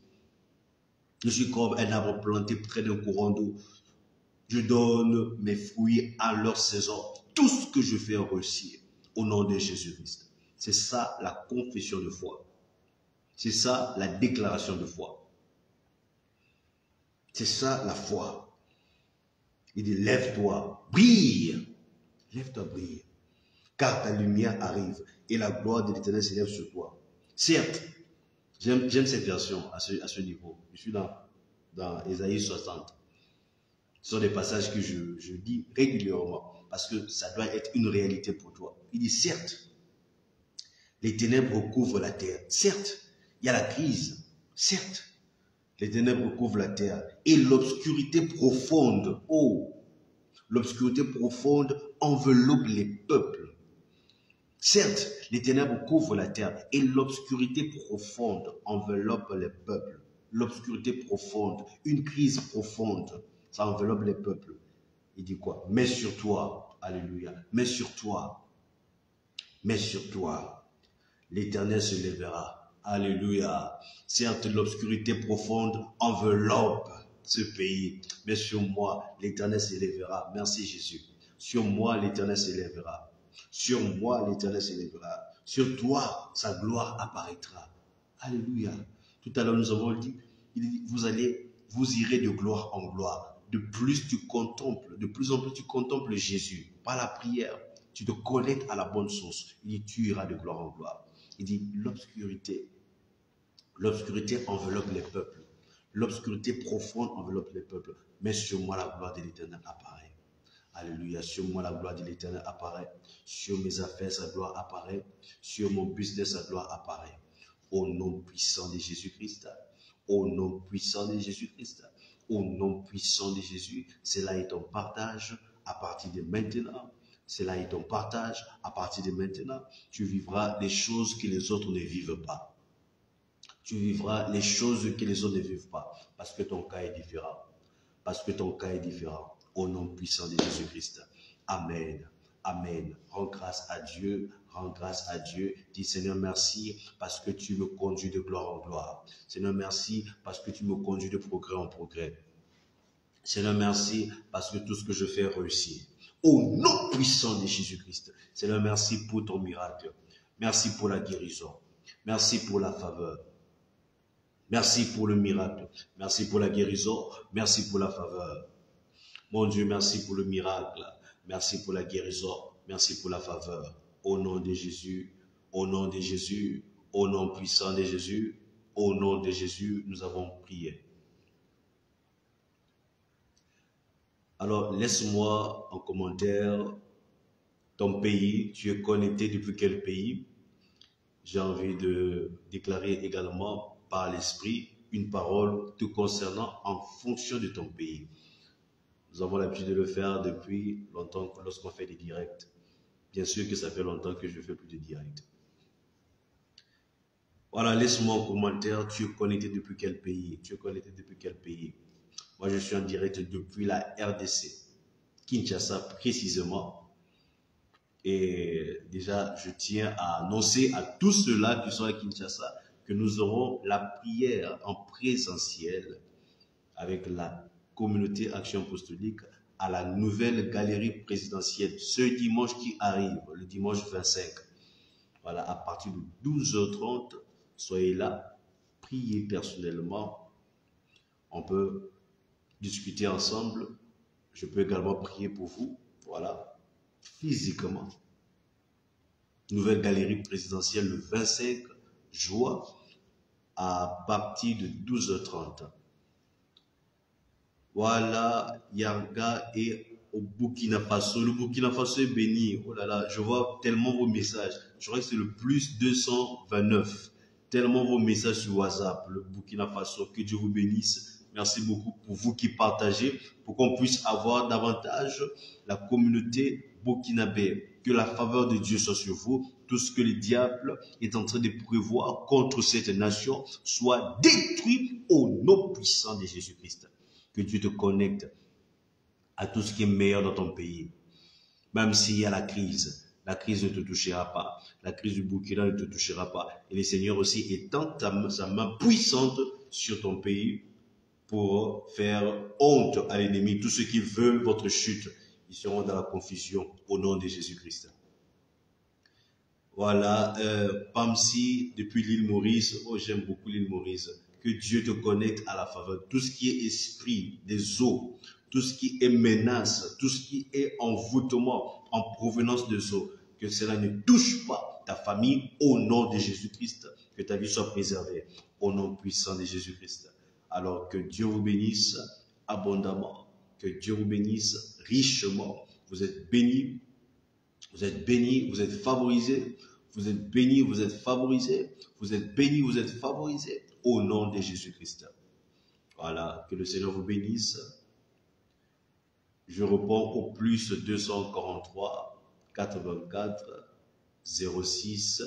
Je suis comme un arbre planté près d'un courant d'eau. Je donne mes fruits à leur saison. Tout ce que je fais réussir au nom de Jésus-Christ. C'est ça la confession de foi. C'est ça la déclaration de foi. C'est ça la foi. Il dit, lève-toi, brille. Lève-toi, brille. Car ta lumière arrive et la gloire de l'Éternel s'élève sur toi. Certes, j'aime cette version à ce niveau. Je suis dans Ésaïe 60. Ce sont des passages que je dis régulièrement parce que ça doit être une réalité pour toi. Il dit, certes, les ténèbres recouvrent la terre. Certes, il y a la crise. Certes, les ténèbres recouvrent la terre. Et l'obscurité profonde, l'obscurité profonde enveloppe les peuples. Certes, les ténèbres couvrent la terre et l'obscurité profonde enveloppe les peuples. L'obscurité profonde, une crise profonde, ça enveloppe les peuples. Il dit quoi? Mais sur toi, alléluia, mais sur toi, l'Éternel se lèvera. Alléluia. Certes, l'obscurité profonde enveloppe ce pays, mais sur moi, l'Éternel se lèvera. Merci Jésus. Sur moi, l'Éternel se lèvera. Sur moi, l'Éternel se lèvera. Sur toi, sa gloire apparaîtra. Alléluia. Tout à l'heure, nous avons dit, vous irez de gloire en gloire. De plus tu contemples, de plus en plus tu contemples Jésus. Par la prière, tu te connectes à la bonne source. Il dit, tu iras de gloire en gloire. Il dit, l'obscurité enveloppe les peuples. L'obscurité profonde enveloppe les peuples. Mais sur moi, la gloire de l'Éternel apparaît. Alléluia. Sur moi, la gloire de l'Éternel apparaît. Sur mes affaires, sa gloire apparaît. Sur mon business, sa gloire apparaît. Au nom puissant de Jésus-Christ. Au nom puissant de Jésus-Christ. Au nom puissant de Jésus. Cela est ton partage à partir de maintenant. Cela est ton partage à partir de maintenant. Tu vivras des choses que les autres ne vivent pas. Tu vivras les choses que les autres ne vivent pas. Parce que ton cas est différent. Parce que ton cas est différent. Au nom puissant de Jésus-Christ. Amen. Amen. Rends grâce à Dieu. Rends grâce à Dieu. Dis Seigneur merci parce que tu me conduis de gloire en gloire. Seigneur merci parce que tu me conduis de progrès en progrès. Seigneur merci parce que tout ce que je fais réussit. Au nom puissant de Jésus-Christ. Seigneur merci pour ton miracle. Merci pour la guérison. Merci pour la faveur. Merci pour le miracle. Merci pour la guérison. Merci pour la faveur. Mon Dieu, merci pour le miracle. Merci pour la guérison. Merci pour la faveur. Au nom de Jésus, au nom de Jésus, au nom puissant de Jésus, au nom de Jésus, nous avons prié. Alors, laisse-moi en commentaire ton pays. Tu es connecté depuis quel pays? J'ai envie de déclarer également par l'Esprit une parole te concernant en fonction de ton pays. Nous avons l'habitude de le faire depuis longtemps lorsqu'on fait des directs. Bien sûr que ça fait longtemps que je ne fais plus de directs. Voilà, laisse-moi en commentaire, tu es connecté depuis quel pays? Tu es connecté depuis quel pays? Moi, je suis en direct depuis la RDC, Kinshasa précisément. Et déjà, je tiens à annoncer à tous ceux-là qui sont à Kinshasa que nous aurons la prière en présentiel avec la communauté Action Apostolique à la nouvelle galerie présidentielle ce dimanche qui arrive, le dimanche 25. Voilà, à partir de 12h30, soyez là, priez personnellement. On peut discuter ensemble. Je peux également prier pour vous. Voilà, physiquement. Nouvelle galerie présidentielle le 25 juin à partir de 12h30. Voilà, Yarga est au Burkina Faso. Le Burkina Faso est béni. Oh là là, je vois tellement vos messages. Je crois que c'est le plus 229. Tellement vos messages sur WhatsApp. Le Burkina Faso, que Dieu vous bénisse. Merci beaucoup pour vous qui partagez, pour qu'on puisse avoir davantage la communauté burkinabé. Que la faveur de Dieu soit sur vous. Tout ce que le diable est en train de prévoir contre cette nation soit détruit au nom puissant de Jésus-Christ. Que Dieu te connecte à tout ce qui est meilleur dans ton pays. Même s'il y a la crise ne te touchera pas. La crise du Burkina ne te touchera pas. Et le Seigneur aussi étend sa main puissante sur ton pays pour faire honte à l'ennemi. Tous ceux qui veulent votre chute, ils seront dans la confusion au nom de Jésus-Christ. Voilà, Pamsi, depuis l'île Maurice. Oh, j'aime beaucoup l'île Maurice. Que Dieu te connecte à la faveur. Tout ce qui est esprit des eaux, tout ce qui est menace, tout ce qui est envoûtement en provenance des eaux, que cela ne touche pas ta famille au nom de Jésus-Christ. Que ta vie soit préservée au nom puissant de Jésus-Christ. Alors que Dieu vous bénisse abondamment. Que Dieu vous bénisse richement. Vous êtes bénis. Vous êtes bénis, vous êtes favorisés. Vous êtes bénis, vous êtes favorisés. Vous êtes bénis, vous êtes favorisés. Au nom de Jésus-Christ. Voilà, que le Seigneur vous bénisse. Je réponds au plus 243 84 06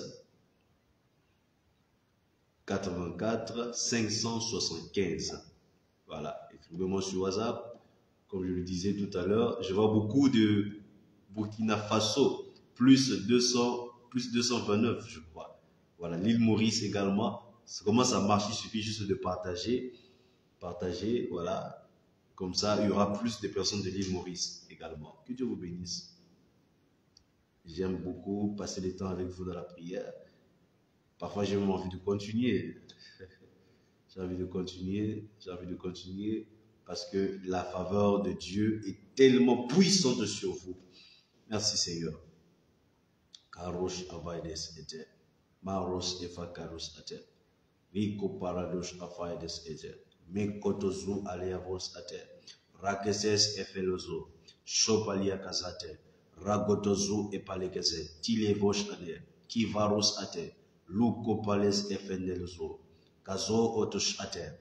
84 575. Voilà, écrivez-moi sur WhatsApp. Comme je le disais tout à l'heure, je vois beaucoup de Burkina Faso, plus 229, je crois. Voilà, l'île Maurice également. Comment ça marche? Il suffit juste de partager. Partager, voilà. Comme ça, il y aura plus de personnes de l'île Maurice également. Que Dieu vous bénisse. J'aime beaucoup passer le temps avec vous dans la prière. Parfois, j'ai même envie de continuer. J'ai envie de continuer parce que la faveur de Dieu est tellement puissante sur vous. Merci Seigneur. Karosh avaides ete. Maros efa karos ete. Riko paradosh avaides ete. Mekotozu aleavos ete. Rakeses efelozo. Shopalia kazate. Ragotozu epalekeze. Tilevosh ade. Kivaros ate. Luko pales efendelozo. Kazo otosh ate.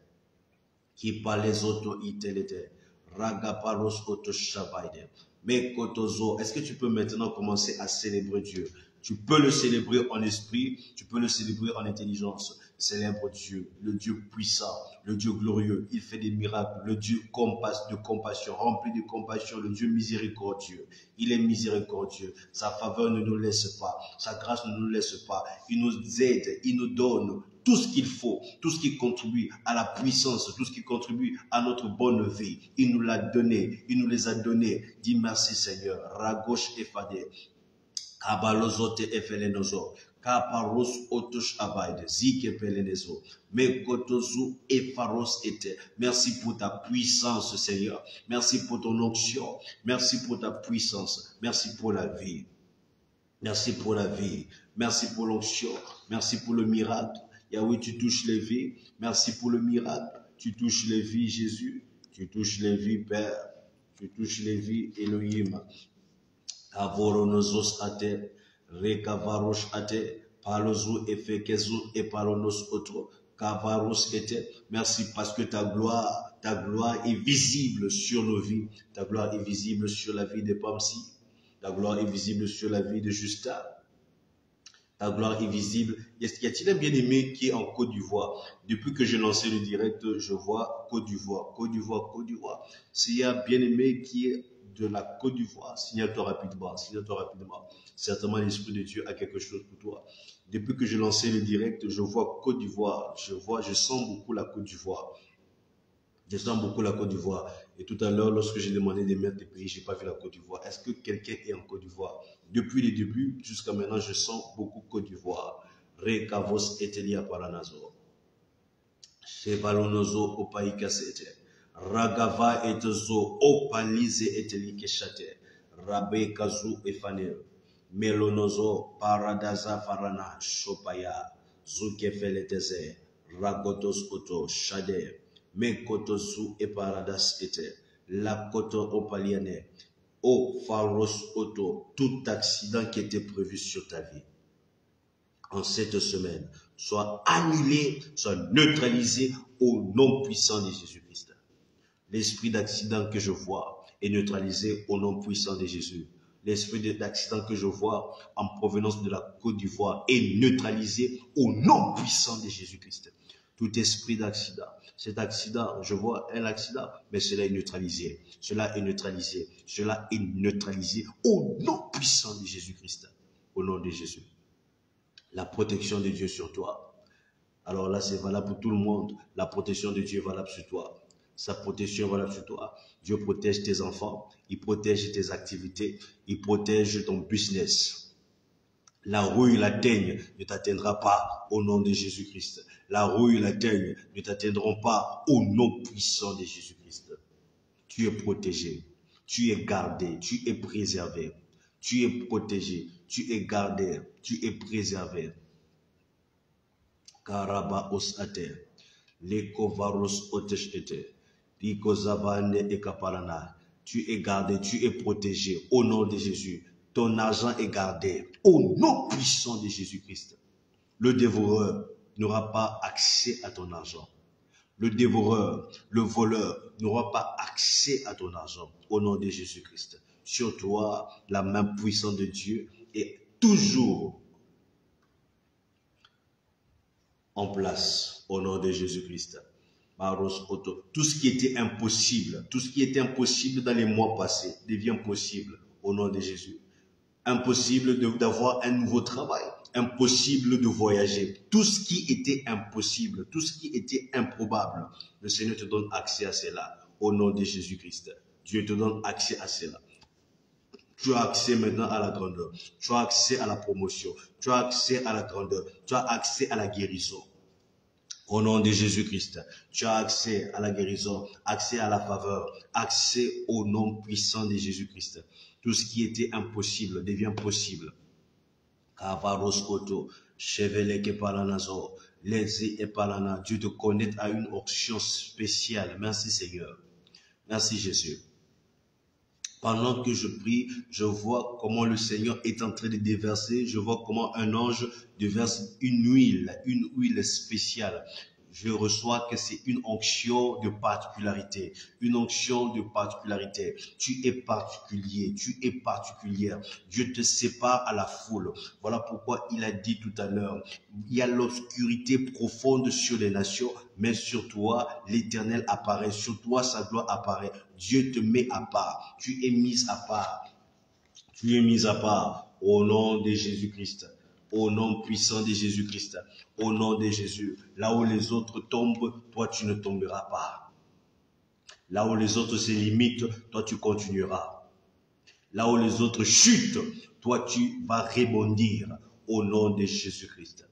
Kipalezoto itelete. Ragaparos otosh shabaide. Mekotozo. Est-ce que tu peux maintenant commencer à célébrer Dieu? Tu peux le célébrer en esprit, tu peux le célébrer en intelligence. Célèbre Dieu, le Dieu puissant, le Dieu glorieux. Il fait des miracles, le Dieu de compassion, rempli de compassion, le Dieu miséricordieux. Il est miséricordieux. Sa faveur ne nous laisse pas, sa grâce ne nous laisse pas. Il nous aide, il nous donne tout ce qu'il faut, tout ce qui contribue à la puissance, tout ce qui contribue à notre bonne vie. Il nous l'a donné, il nous les a donnés. Dis merci Seigneur. Ragosh efade. Kabalozote efelenozo. Kaparos otosh abaide. Zike pelenezo. Mekotozu efaros ete. Merci pour ta puissance, Seigneur. Merci pour ton onction. Merci pour ta puissance. Merci pour la vie. Merci pour la vie. Merci pour l'onction. Merci pour le miracle. Yahweh, tu touches les vies. Merci pour le miracle. Tu touches les vies, Jésus. Tu touches les vies, Père. Tu touches les vies, Elohim. Kavoronozos ate, rekavarosh ate, palozu efekezu et palonos otro, kavaros ete. Merci parce que ta gloire est visible sur nos vies. Ta gloire est visible sur la vie de Pamsi. Ta gloire est visible sur la vie de Justin. Ta gloire est visible. Y a-t-il un bien-aimé qui est en Côte d'Ivoire? Depuis que j'ai lancé le direct, je vois Côte d'Ivoire, Côte d'Ivoire, Côte d'Ivoire. S'il y a un bien-aimé qui est de la Côte d'Ivoire, signale-toi rapidement, signale-toi rapidement. Certainement, l'Esprit de Dieu a quelque chose pour toi. Depuis que j'ai lancé le direct, je vois Côte d'Ivoire. Je sens beaucoup la Côte d'Ivoire. Je sens beaucoup la Côte d'Ivoire. Et tout à l'heure, lorsque j'ai demandé de mettre les pays, je n'ai pas vu la Côte d'Ivoire. Est-ce que quelqu'un est en Côte d'Ivoire? Depuis le début jusqu'à maintenant, je sens beaucoup Côte d'Ivoire. Rekavos etelia paranazo. Chevalonozo opaika sete. Ragava etezo opalize eteli keshate. Rabe kazu efanel. Melonozo paradaza farana shopaya. Zukefeleteze. Ragotos oto shade. Mekotozu e paradas ete. La koto opaliane. O faros auto. Tout accident qui était prévu sur ta vie en cette semaine soit annulé, soit neutralisé au nom puissant de Jésus-Christ. L'esprit d'accident que je vois est neutralisé au nom puissant de Jésus. L'esprit d'accident que je vois en provenance de la Côte d'Ivoire est neutralisé au nom puissant de Jésus-Christ. Tout esprit d'accident, cet accident, je vois un accident, mais cela est neutralisé. Cela est neutralisé. Cela est neutralisé au nom puissant de Jésus-Christ. Au nom de Jésus. La protection de Dieu sur toi. Alors là, c'est valable pour tout le monde. La protection de Dieu est valable sur toi. Sa protection est valable sur toi. Dieu protège tes enfants. Il protège tes activités. Il protège ton business. La rouille, la teigne ne t'atteindra pas au nom de Jésus-Christ. La rouille, la teigne ne t'atteindront pas au nom puissant de Jésus-Christ. Tu es protégé. Tu es gardé. Tu es préservé. Tu es protégé, tu es gardé, tu es préservé. Karabaos ate, lekovaros otesh ete, likozavane e kaparana. Tu es gardé, tu es protégé au nom de Jésus. Ton argent est gardé au nom puissant de Jésus-Christ. Le dévoreur n'aura pas accès à ton argent. Le dévoreur, le voleur n'aura pas accès à ton argent au nom de Jésus-Christ. Sur toi, la main puissante de Dieu est toujours en place au nom de Jésus-Christ. Tout ce qui était impossible, dans les mois passés devient possible au nom de Jésus. Impossible d'avoir un nouveau travail, impossible de voyager. Tout ce qui était impossible, tout ce qui était improbable, le Seigneur te donne accès à cela au nom de Jésus-Christ. Dieu te donne accès à cela. Tu as accès maintenant à la grandeur. Tu as accès à la promotion. Tu as accès à la grandeur. Tu as accès à la guérison. Au nom de Jésus-Christ, tu as accès à la guérison, accès à la faveur, accès au nom puissant de Jésus-Christ. Tout ce qui était impossible devient possible. Dieu te connecte à une onction spéciale. Merci Seigneur. Merci Jésus. Pendant que je prie, je vois comment le Seigneur est en train de déverser. Je vois comment un ange déverse une huile spéciale. Je reçois que c'est une onction de particularité. Une onction de particularité. Tu es particulier, tu es particulière. Dieu te sépare à la foule. Voilà pourquoi il a dit tout à l'heure, il y a l'obscurité profonde sur les nations, mais sur toi, l'Éternel apparaît. Sur toi, sa gloire apparaît. Dieu te met à part. Tu es mis à part. Tu es mis à part au nom de Jésus-Christ. Au nom puissant de Jésus-Christ. Au nom de Jésus. Là où les autres tombent, toi tu ne tomberas pas. Là où les autres se limitent, toi tu continueras. Là où les autres chutent, toi tu vas rebondir. Au nom de Jésus-Christ.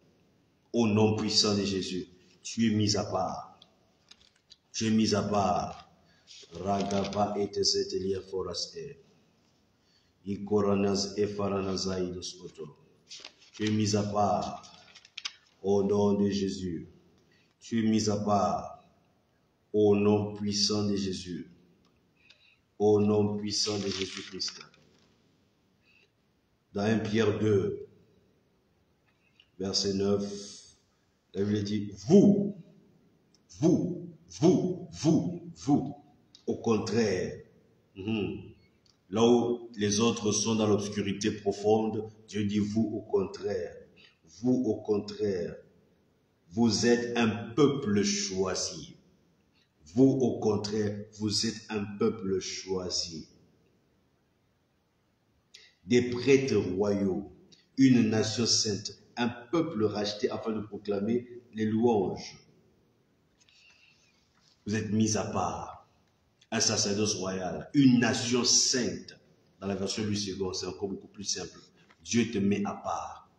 Au nom puissant de Jésus. Tu es mis à part. Tu es mis à part. Ragaba et Tesetelia Foraste. Ikoranaz et Faranazaïdos Oto. Tu es mis à part. Au nom de Jésus. Tu es mis à part. Au nom puissant de Jésus. Au nom puissant de Jésus-Christ. Dans 1 Pierre 2, verset 9, la Bible dit, vous, au contraire, là où les autres sont dans l'obscurité profonde, Dieu dit, vous, au contraire, Vous, au contraire, vous êtes un peuple choisi. Vous, au contraire, vous êtes un peuple choisi. Des prêtres royaux, une nation sainte, un peuple racheté afin de proclamer les louanges. Vous êtes mis à part, un sacerdoce royal, une nation sainte. Dans la version du second, c'est encore beaucoup plus simple. Dieu te met à part.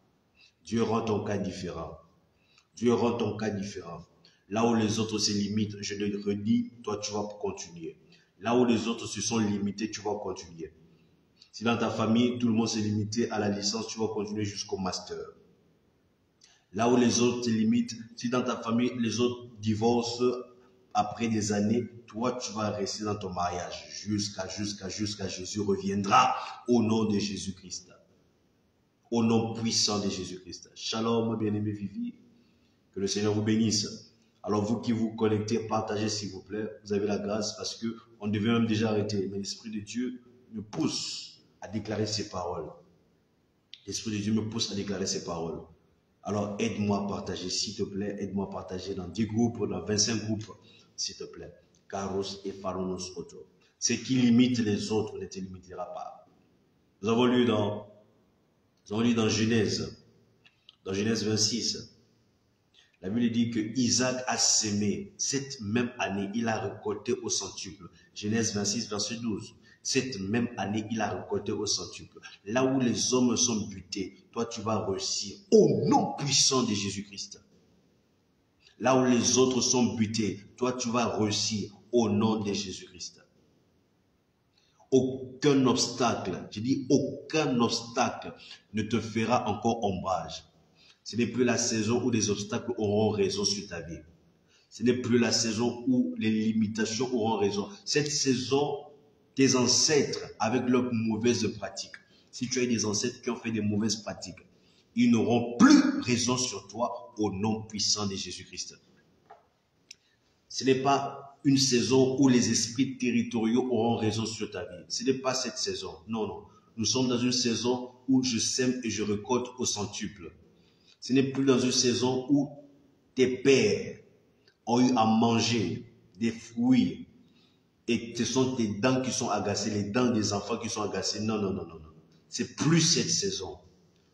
Dieu rend ton cas différent. Dieu rend ton cas différent. Là où les autres se limitent, je le redis, toi tu vas continuer. Là où les autres se sont limités, tu vas continuer. Si dans ta famille, tout le monde s'est limité à la licence, tu vas continuer jusqu'au master. Là où les autres te limitent, si dans ta famille, les autres divorcent après des années, toi tu vas rester dans ton mariage jusqu'à Jésus reviendra au nom de Jésus-Christ. Au nom puissant de Jésus-Christ. Shalom, bien-aimé Vivi. Que le Seigneur vous bénisse. Alors vous qui vous connectez, partagez s'il vous plaît. Vous avez la grâce parce que on devait même déjà arrêter. Mais l'Esprit de Dieu me pousse à déclarer ces paroles. L'Esprit de Dieu me pousse à déclarer ces paroles. Alors aide-moi à partager s'il te plaît. Aide-moi à partager dans 10 groupes, dans 25 groupes s'il te plaît. Karos et Pharaonos Auto. Ce qui limite les autres ne te limitera pas. Nous avons lu dans Genèse. Dans Genèse 26. La Bible dit que Isaac a sémé. Cette même année, il a récolté au centuple. Genèse 26, verset 12. Cette même année, il a récolté au centuple. Là où les hommes sont butés, toi tu vas réussir au nom puissant de Jésus-Christ. Là où les autres sont butés, toi tu vas réussir au nom de Jésus-Christ. Aucun obstacle, je dis aucun obstacle ne te fera encore ombrage. Ce n'est plus la saison où les obstacles auront raison sur ta vie. Ce n'est plus la saison où les limitations auront raison. Cette saison, tes ancêtres, avec leurs mauvaises pratiques, si tu as des ancêtres qui ont fait des mauvaises pratiques, ils n'auront plus raison sur toi au nom puissant de Jésus-Christ. Ce n'est pas une saison où les esprits territoriaux auront raison sur ta vie. Ce n'est pas cette saison. Non, non. Nous sommes dans une saison où je sème et je récolte au centuple. Ce n'est plus dans une saison où tes pères ont eu à manger des fruits et ce sont tes dents qui sont agacées, les dents des enfants qui sont agacées. Non, non, non, non, non. C'est plus cette saison.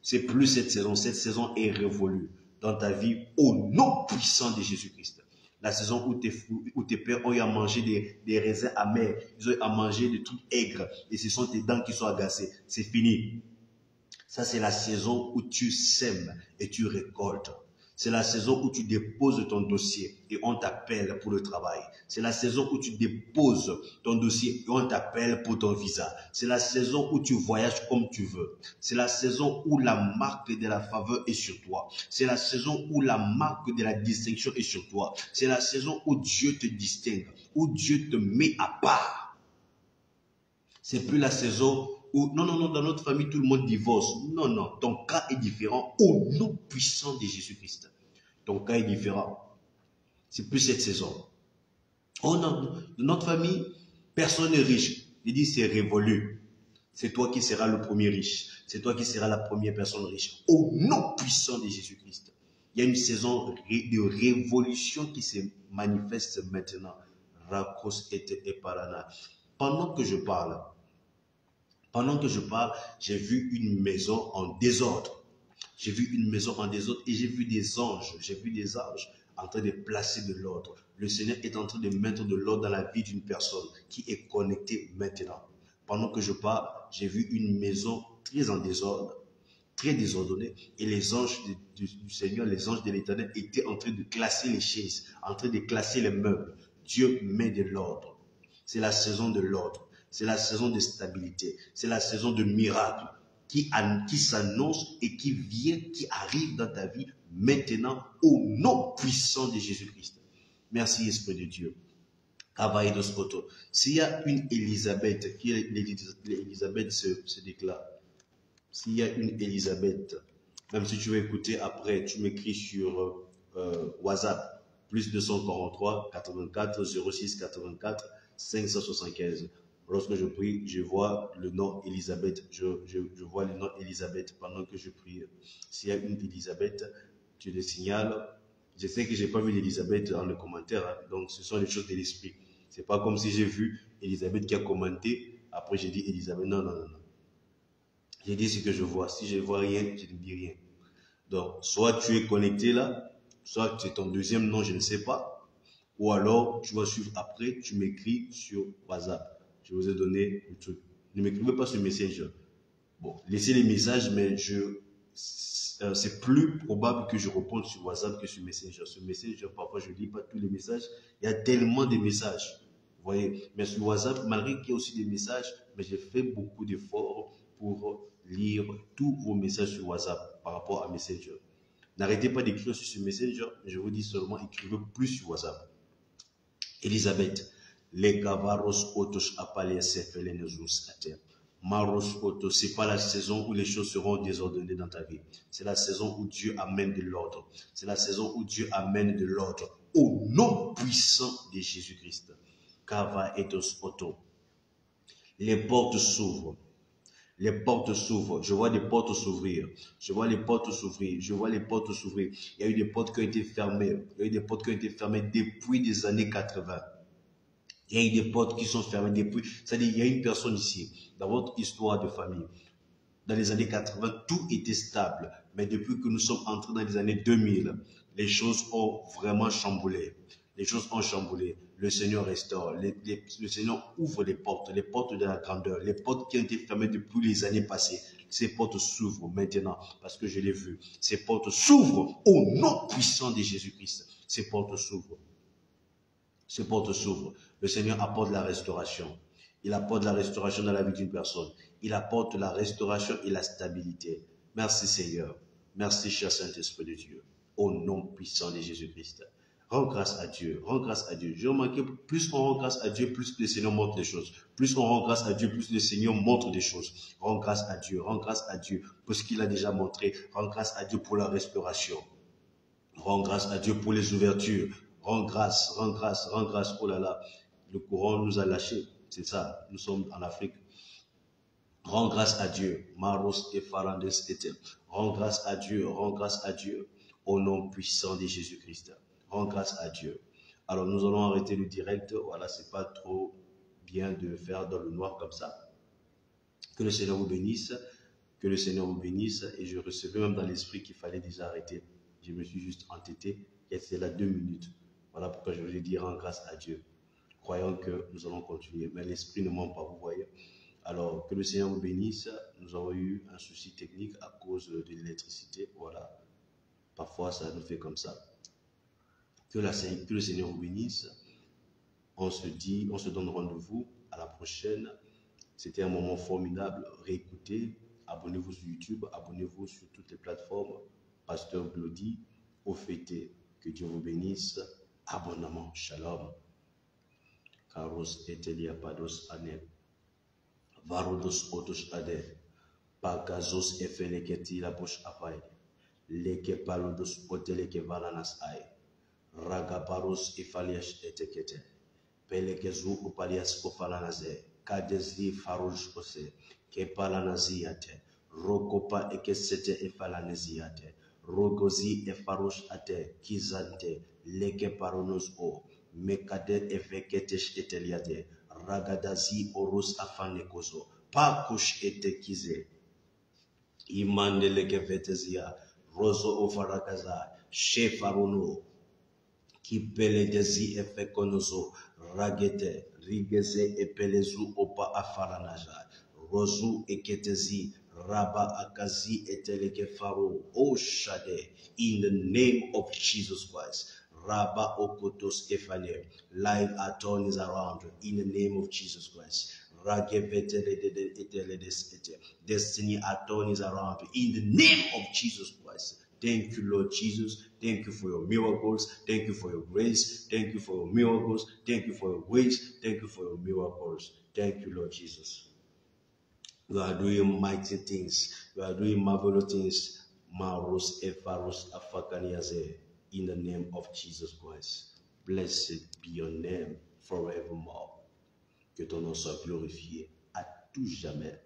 C'est plus cette saison. Cette saison est révolue dans ta vie au nom puissant de Jésus-Christ. La saison où tes pères ont eu à manger des raisins amers, ils ont eu à manger des trucs aigres et ce sont tes dents qui sont agacées. C'est fini. Ça, c'est la saison où tu sèmes et tu récoltes. C'est la saison où tu déposes ton dossier et on t'appelle pour le travail. C'est la saison où tu déposes ton dossier et on t'appelle pour ton visa. C'est la saison où tu voyages comme tu veux. C'est la saison où la marque de la faveur est sur toi. C'est la saison où la marque de la distinction est sur toi. C'est la saison où Dieu te distingue, où Dieu te met à part. C'est plus la saison où, non, non, non, dans notre famille, tout le monde divorce. Non, non, ton cas est différent au nom puissant de Jésus-Christ. Ton cas est différent. C'est plus cette saison. Oh non, dans notre famille, personne n'est riche. Il dit c'est révolu. C'est toi qui seras le premier riche. C'est toi qui seras la première personne riche. Au nom puissant de Jésus-Christ. Il y a une saison de révolution qui se manifeste maintenant. Rakos et parana. Pendant que je parle, j'ai vu une maison en désordre. J'ai vu une maison en désordre et j'ai vu des anges. J'ai vu des anges en train de placer de l'ordre. Le Seigneur est en train de mettre de l'ordre dans la vie d'une personne qui est connectée maintenant. Pendant que je parle, j'ai vu une maison très en désordre, très désordonnée. Et les anges du Seigneur, les anges de l'Éternel étaient en train de classer les chaises, en train de classer les meubles. Dieu met de l'ordre. C'est la saison de l'ordre. C'est la saison de stabilité. C'est la saison de miracles qui s'annonce et qui vient, qui arrive dans ta vie maintenant au nom puissant de Jésus-Christ. Merci Esprit de Dieu. S'il y a une Élisabeth, qui est l'Élisabeth se déclare. S'il y a une Élisabeth, même si tu veux écouter après, tu m'écris sur WhatsApp, plus 243 84 06 84 575. Lorsque je prie, je vois le nom Elisabeth. Je vois le nom Elisabeth pendant que je prie. S'il y a une Elisabeth, tu le signales. Je sais que je n'ai pas vu l'Elisabeth dans le commentaire, hein. Donc ce sont les choses de l'esprit. C'est pas comme si j'ai vu Elisabeth qui a commenté, après j'ai dit Elisabeth. Non, non, non, non. J'ai dit ce que je vois. Si je ne vois rien, je ne dis rien. Donc, soit tu es connecté là, soit c'est ton deuxième nom, je ne sais pas. Ou alors, tu vas suivre après, tu m'écris sur WhatsApp. Je vous ai donné le truc. Ne m'écrivez pas sur Messenger. Bon, laissez les messages, mais c'est plus probable que je réponde sur WhatsApp que sur Messenger. Sur Messenger, parfois, je ne lis pas tous les messages. Il y a tellement de messages. Vous voyez, mais sur WhatsApp, malgré qu'il y ait aussi des messages, mais j'ai fait beaucoup d'efforts pour lire tous vos messages sur WhatsApp par rapport à Messenger. N'arrêtez pas d'écrire sur ce Messenger, je vous dis seulement écrivez plus sur WhatsApp. Elisabeth, les gavaros otos apalesefelenezous ater. Maros otos, c'est pas la saison où les choses seront désordonnées dans ta vie. C'est la saison où Dieu amène de l'ordre. C'est la saison où Dieu amène de l'ordre. Au nom puissant de Jésus-Christ. Kava etos oto. Les portes s'ouvrent. Les portes s'ouvrent. Je vois des portes s'ouvrir. Je vois les portes s'ouvrir. Je vois les portes s'ouvrir. Il y a eu des portes qui ont été fermées. Il y a eu des portes qui ont été fermées depuis les années 80. Il y a eu des portes qui sont fermées depuis. C'est-à-dire, il y a une personne ici, dans votre histoire de famille, dans les années 80, tout était stable. Mais depuis que nous sommes entrés dans les années 2000, les choses ont vraiment chamboulé. Les choses ont chamboulé. Le Seigneur restaure. Le Seigneur ouvre les portes de la grandeur, les portes qui ont été fermées depuis les années passées. Ces portes s'ouvrent maintenant parce que je l'ai vu. Ces portes s'ouvrent au nom puissant de Jésus-Christ. Ces portes s'ouvrent. Ces portes s'ouvrent. Le Seigneur apporte la restauration. Il apporte la restauration dans la vie d'une personne. Il apporte la restauration et la stabilité. Merci Seigneur. Merci cher Saint-Esprit de Dieu. Au nom puissant de Jésus-Christ. Rends grâce à Dieu. Rends grâce à Dieu. J'ai remarqué, plus on rend grâce à Dieu, plus le Seigneur montre des choses. Plus on rend grâce à Dieu, plus le Seigneur montre des choses. Rends grâce à Dieu. Rends grâce à Dieu pour ce qu'il a déjà montré. Rends grâce à Dieu pour la restauration. Rends grâce à Dieu pour les ouvertures. Rends grâce, rends grâce, rends grâce. Oh là là, le courant nous a lâchés. C'est ça, nous sommes en Afrique. Rends grâce à Dieu. Maros et Farandes était. Rends grâce à Dieu, rends grâce à Dieu. Au nom puissant de Jésus-Christ. Rends grâce à Dieu. Alors nous allons arrêter le direct. Voilà, c'est pas trop bien de faire dans le noir comme ça. Que le Seigneur vous bénisse. Que le Seigneur vous bénisse. Et je recevais même dans l'esprit qu'il fallait déjà arrêter. Je me suis juste entêté. Et c'est là 2 minutes. Voilà pourquoi je voulais dire en grâce à Dieu. Croyons que nous allons continuer. Mais l'esprit ne ment pas, vous voyez. Alors, que le Seigneur vous bénisse. Nous avons eu un souci technique à cause de l'électricité. Voilà. Parfois, ça nous fait comme ça. Que le Seigneur vous bénisse. On se donne rendez-vous à la prochaine. C'était un moment formidable. Réécoutez. Abonnez-vous sur YouTube. Abonnez-vous sur toutes les plateformes. Pasteur Glody, au fêté. Que Dieu vous bénisse abondamment. Shalom. Karos etelia pados ane. Varodos otos ade. Pagazos efeleketi la poche apaye. Leke palodos oteleke valanas ay. Ragaparos ifaliash etekete. Pelekezu upalias ofalanaze. Kadezi farouj ose. Kepalanaziate. Rokopa ekesete efalaneziate. Rogozi efarouj ate. Kizante. Leke paronos o. Mekade efeketesh eteliate. Ragadazi oros afanekozo. Pakush etekize. Imandeleke vetezia. Rozo ofarakaza. Shefaruno. Kipeledezi efekonozo. Ragete. Rigeze epelezu opa afaranaja. Rozu eketezi. Rabba akazi eteleke faro. O shade. In the name of Jesus Christ. Rabba okotos efale. Life attorneys around in the name of Jesus Christ. Destiny attorneys around in the name of Jesus Christ. Thank you, Lord Jesus. Thank you for your miracles. Thank you for your grace. Thank you for your miracles. Thank you for your grace. Thank you for your miracles. Thank you, Lord Jesus. You are doing mighty things. You are doing marvelous things. Maros efaros afakaniaze. In the name of Jesus Christ. Blessed be your name forevermore. Que ton nom soit glorifié à tout jamais.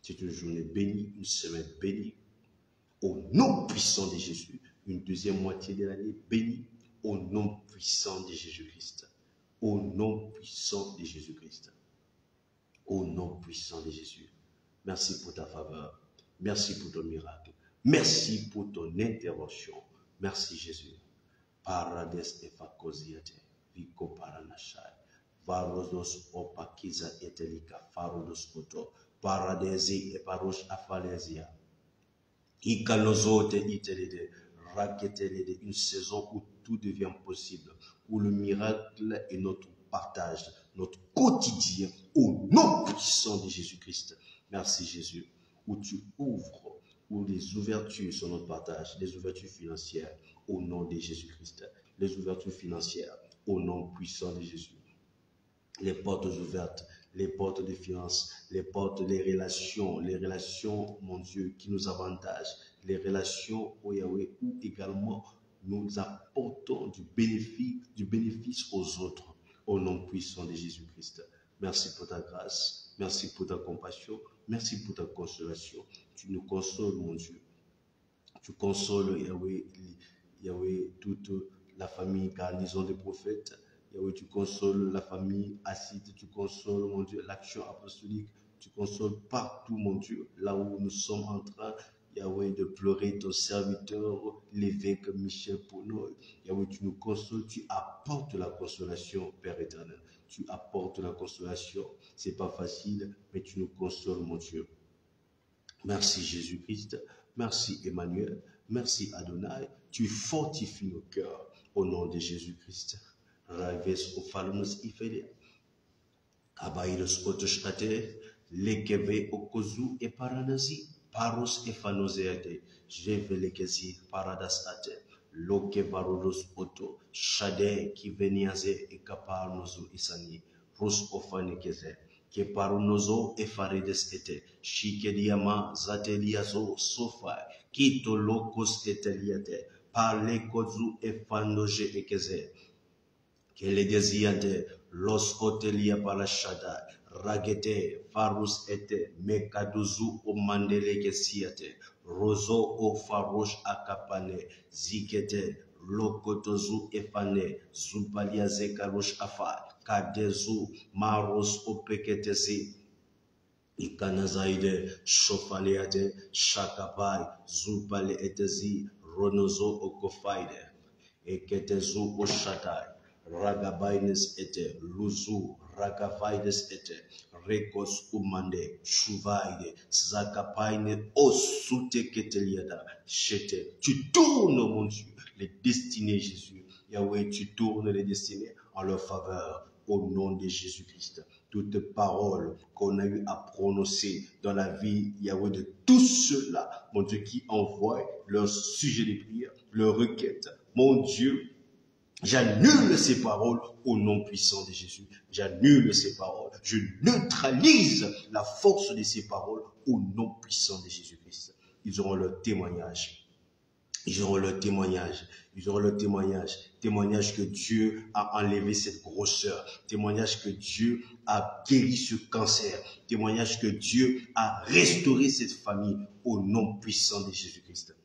C'est une journée bénie, une semaine bénie. Au nom puissant de Jésus, une deuxième moitié de l'année bénie. Au nom puissant de Jésus-Christ. Au nom puissant de Jésus-Christ. Au nom puissant de Jésus. Merci pour ta faveur. Merci pour ton miracle. Merci pour ton intervention. Merci Jésus. Parades efakoziate, viko paranashai. Varodos opakiza etelika, farodos koto. Paradesi e parosh afalesia. Ikanozote itelede, raketelede, une saison où tout devient possible, où le miracle est notre partage, notre quotidien, au nom puissant de Jésus-Christ. Merci Jésus, où tu ouvres, où les ouvertures sont notre partage, les ouvertures financières, au nom de Jésus-Christ. Les ouvertures financières, au nom puissant de Jésus. Les portes ouvertes, les portes de finances, les portes des relations, mon Dieu, qui nous avantagent, les relations, oh Yahweh, où également nous apportons du bénéfice aux autres, au nom puissant de Jésus-Christ. Merci pour ta grâce, merci pour ta compassion, merci pour ta consolation. Tu nous consoles, mon Dieu. Tu consoles, Yahweh, toute la famille garnison des prophètes. Yahweh, tu consoles la famille Acide, tu consoles, mon Dieu, l'action apostolique, tu consoles partout, mon Dieu, là où nous sommes en train, Yahweh, de pleurer ton serviteur, l'évêque Michel Pono. Yahweh, tu nous consoles, tu apportes la consolation, Père éternel. Tu apportes la consolation. C'est pas facile, mais tu nous consoles, mon Dieu. Merci Jésus-Christ. Merci Emmanuel. Merci Adonai. Tu fortifies nos cœurs au nom de Jésus-Christ. Raves ophalmus ifede. Abailos otoshate. Lekeve okozu e paranasi. Paros e fanoseate. Jevelekezi paradasate. Loke varodos oto. Shade ki veniaze e kaparnozu isani. Rus ofanekeze. Que parunozo e farides ete, shikediama zateliazo sofa, kito locos eteliate, parle kozu e fandoje ekeze, que le desiante, los otelia parashada, ragete, farus ete, mekaduzu o mandele kesiate, rozo o farosh akapane, zikete, lokotozu efane, zubaliaze karosh afa, kadezu maros opeketesi ikanazaide shofaliate shakapai zupale etezi ronozo okofaide eketezu oshatai ragabaines ete luzu ragavaides ete rekos umande shuvaide zakapaine osute keteliada chete. Tu tournes, mon Dieu, les destinées, Jésus. Yahweh, tu tournes les destinées en leur faveur. Au nom de Jésus-Christ, toute parole qu'on a eu à prononcer dans la vie, Yahweh, de tous ceux-là, mon Dieu, qui envoient leur sujet de prière, leur requête, mon Dieu, j'annule ces paroles au nom puissant de Jésus. J'annule ces paroles. Je neutralise la force de ces paroles au nom puissant de Jésus-Christ. Ils auront leur témoignage. Ils auront leur témoignage. Ils auront leur témoignage. Témoignage que Dieu a enlevé cette grosseur. Témoignage que Dieu a guéri ce cancer. Témoignage que Dieu a restauré cette famille au nom puissant de Jésus-Christ.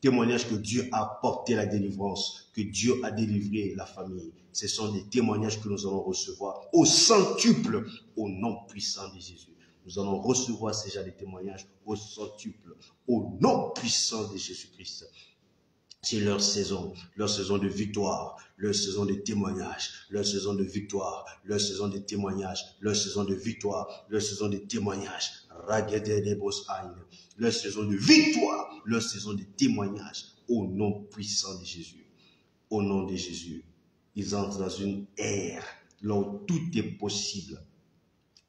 Témoignage que Dieu a apporté la délivrance, que Dieu a délivré la famille. Ce sont des témoignages que nous allons recevoir au centuple au nom puissant de Jésus. Nous allons recevoir ces gens de témoignages au centuple au nom puissant de Jésus-Christ. C'est leur saison de victoire, leur saison de témoignage, leur saison de victoire, leur saison de témoignage, leur saison de victoire, leur saison de témoignage. Leur saison de victoire, leur saison de témoignage au nom puissant de Jésus. Au nom de Jésus, ils entrent dans une ère là où tout est possible.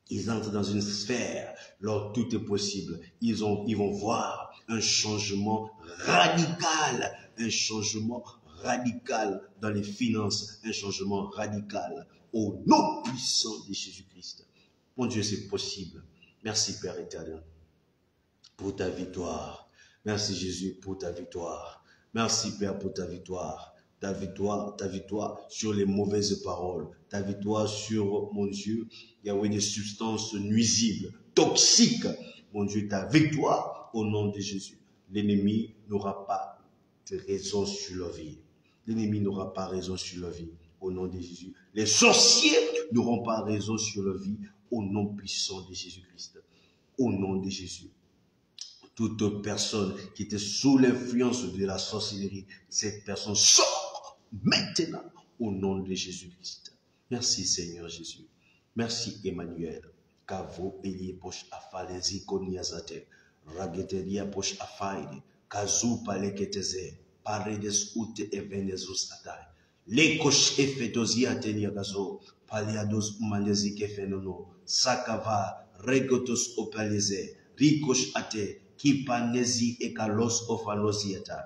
Ils entrent dans une sphère là où tout est possible. Ils vont voir un changement radical. Un changement radical dans les finances. Un changement radical au nom puissant de Jésus-Christ. Mon Dieu, c'est possible. Merci Père éternel pour ta victoire. Merci Jésus pour ta victoire. Merci Père pour ta victoire. ta victoire sur les mauvaises paroles, ta victoire sur, mon Dieu, Yahweh, des substances nuisibles, toxiques, mon Dieu, ta victoire au nom de Jésus. L'ennemi n'aura pas de raison sur leur vie. L'ennemi n'aura pas raison sur leur vie au nom de Jésus. Les sorciers n'auront pas raison sur leur vie au nom puissant de Jésus-Christ. Au nom de Jésus. Toute personne qui était sous l'influence de la sorcellerie, cette personne sort maintenant au nom de Jésus-Christ. Merci Seigneur Jésus. Merci Emmanuel. Kavo elie poche afalezi koniazate. Rageteria poche afaide. Kazu paleketeze. Paredes ute evenezus atai. Les kosh efetozi atenia gazo. Paliados umanezi kefenono. Sakava regotos opaleze. Rikosh ate. Kipanezi ekalos ofalosieta.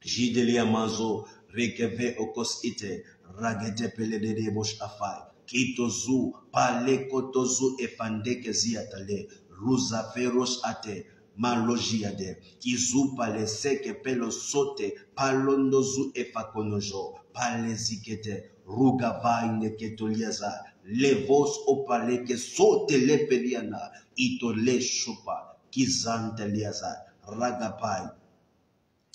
Jidelia mazo rekeve okos ite ragete pelede de bosh afai. Kitozu pale kotozu efandeke ziatale ruzaferos ate malogiade kizu pale seke pelo sote palondozu efakonojo pale zikete rugavaine ketoliaza levos opale ke sote lepeliana itole chopa Kizanteliasa, Ragapai,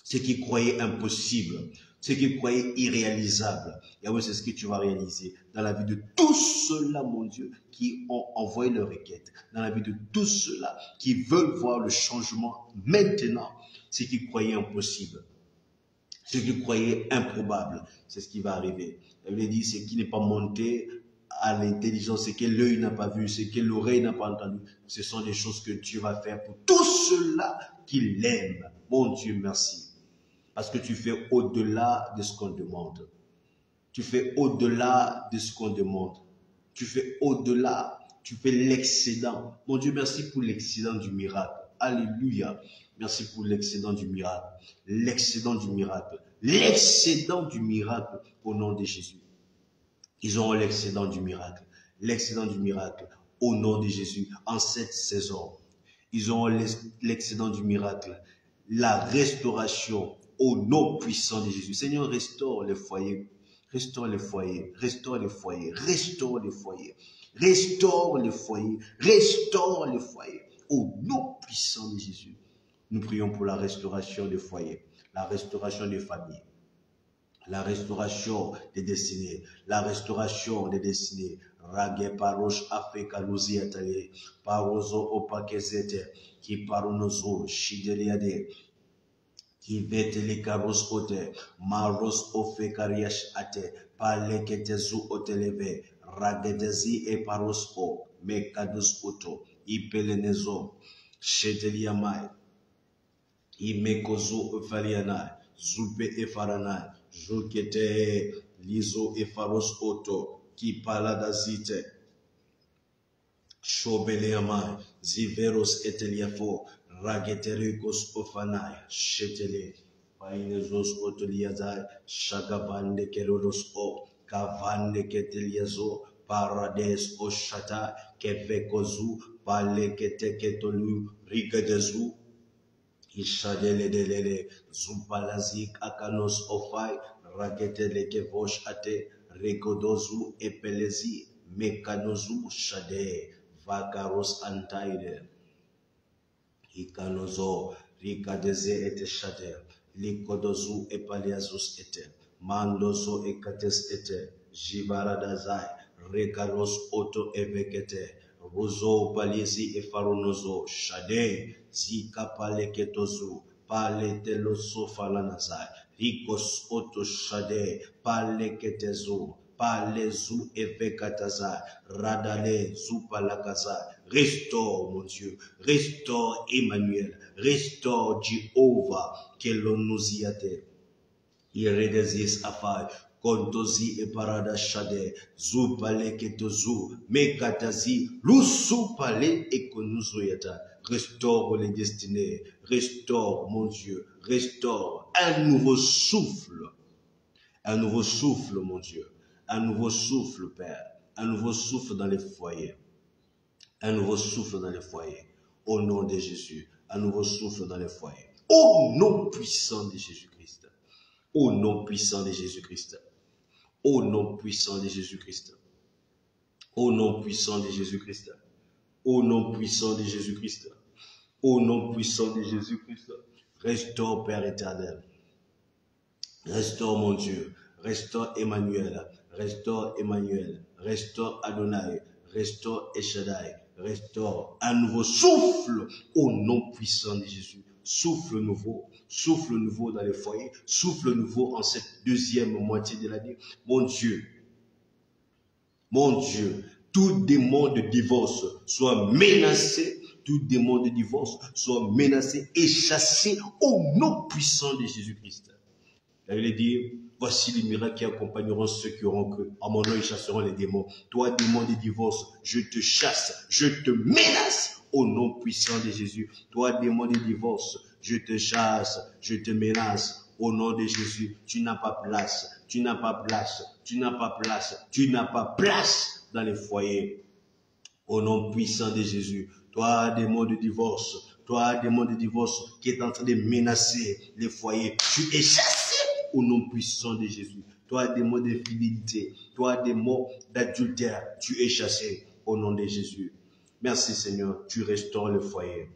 ce qui croyait impossible, ce qui croyait irréalisable. Yahweh, c'est ce que tu vas réaliser dans la vie de tous ceux-là, mon Dieu, qui ont envoyé leur requête, dans la vie de tous ceux-là qui veulent voir le changement maintenant, ce qui croyait impossible, ce qui croyait improbable, c'est ce qui va arriver. Yahweh dit, ce qui n'est pas monté à l'intelligence, ce que l'œil n'a pas vu, ce que l'oreille n'a pas entendu, ce sont des choses que Dieu va faire pour tous ceux-là qui l'aiment. Mon Dieu, merci. Parce que tu fais au-delà de ce qu'on demande. Tu fais au-delà de ce qu'on demande. Tu fais au-delà, tu fais l'excédent. Mon Dieu, merci pour l'excédent du miracle. Alléluia. Merci pour l'excédent du miracle. L'excédent du miracle. L'excédent du miracle au nom de Jésus. Ils auront l'excédent du miracle. L'excédent du miracle au nom de Jésus en cette saison. Ils auront l'excédent du miracle. La restauration au nom puissant de Jésus. Seigneur, restaure les foyers. Restaure les foyers. Restaure les foyers. Restaure les foyers. Restaure les foyers. Restaure les foyers. Au nom puissant de Jésus. Nous prions pour la restauration des foyers. La restauration des familles. La restauration des destinées, la restauration des destinées. Rage parosh afeka luzi atale, parozo opakezete, ki paronozo shideliade, ki vetele karos ote, maros ofekariash ate, paleketezu oteleve, ragedezi e parosko, mekadus oto, ipelenezo, shedeliamai, imekozo efalianai, zupe efaranai, Jukete lizo efaros oto ki paladazite shobeleamai ziveros eteliafo rageterikos ofanai shetele painezos otoliazai shagabande kerodos o kavande keteliazo parades oshata kefekozu palekete ketolu rigadezu Ishadele Zumpalazik Akanos Ofai Raketele Kevosh Ate Regodozu Epelezi Mekanozu Shade Vakaros Antaide Ikanozo Rikadeze Ete Shade Likodozu Epaliazus Ete Mandozo Ekates Ete Jivaradazai Regalos Oto Evekete Rozo Palizi Efaronozo Shade Zika paleketozu, paleteloso falanazai, rikos oto shade, paleketezu, palezu evekatazai, radale zupalakazai. Restaure, mon Dieu, restaure Emmanuel, restaure Jéhovah, que l'on nous y attend. Iredezis afai, kontozi e parada shade, zu pale ketozu, mekatazi, lusu pale e konuzo yata. Restaure les destinées, restaure mon Dieu, restaure un nouveau souffle, mon Dieu, un nouveau souffle, Père, un nouveau souffle dans les foyers, un nouveau souffle dans les foyers, au nom de Jésus, un nouveau souffle dans les foyers, au nom puissant de Jésus-Christ. Au nom puissant de Jésus-Christ. Au nom puissant de Jésus-Christ. Au nom puissant de Jésus-Christ. Au nom puissant de Jésus-Christ. Au nom puissant de Jésus-Christ. Restaure, Père éternel. Restaure, mon Dieu. Restaure Emmanuel. Restaure Emmanuel. Restaure Adonai. Restaure Eshadai. Restaure un nouveau souffle au nom puissant de Jésus. Souffle nouveau dans les foyers, souffle nouveau en cette deuxième moitié de l'année. Mon Dieu, tout démon de divorce soit menacé, tout démon de divorce soit menacé et chassé au nom puissant de Jésus-Christ. La Bible dit, voici les miracles qui accompagneront ceux qui auront cru. En mon nom, ils chasseront les démons. Toi, démon de divorce, je te chasse, je te menace au nom puissant de Jésus. Toi, démon de divorce, je te chasse, je te menace au nom de Jésus. Tu n'as pas place, tu n'as pas place, tu n'as pas place, tu n'as pas place dans les foyers. Au nom puissant de Jésus. Toi, démon de divorce, qui est en train de menacer les foyers, tu es chassé au nom puissant de Jésus. Toi, démon de fidélité, toi, démon d'adultère, tu es chassé au nom de Jésus. Merci Seigneur, tu restaures le foyer.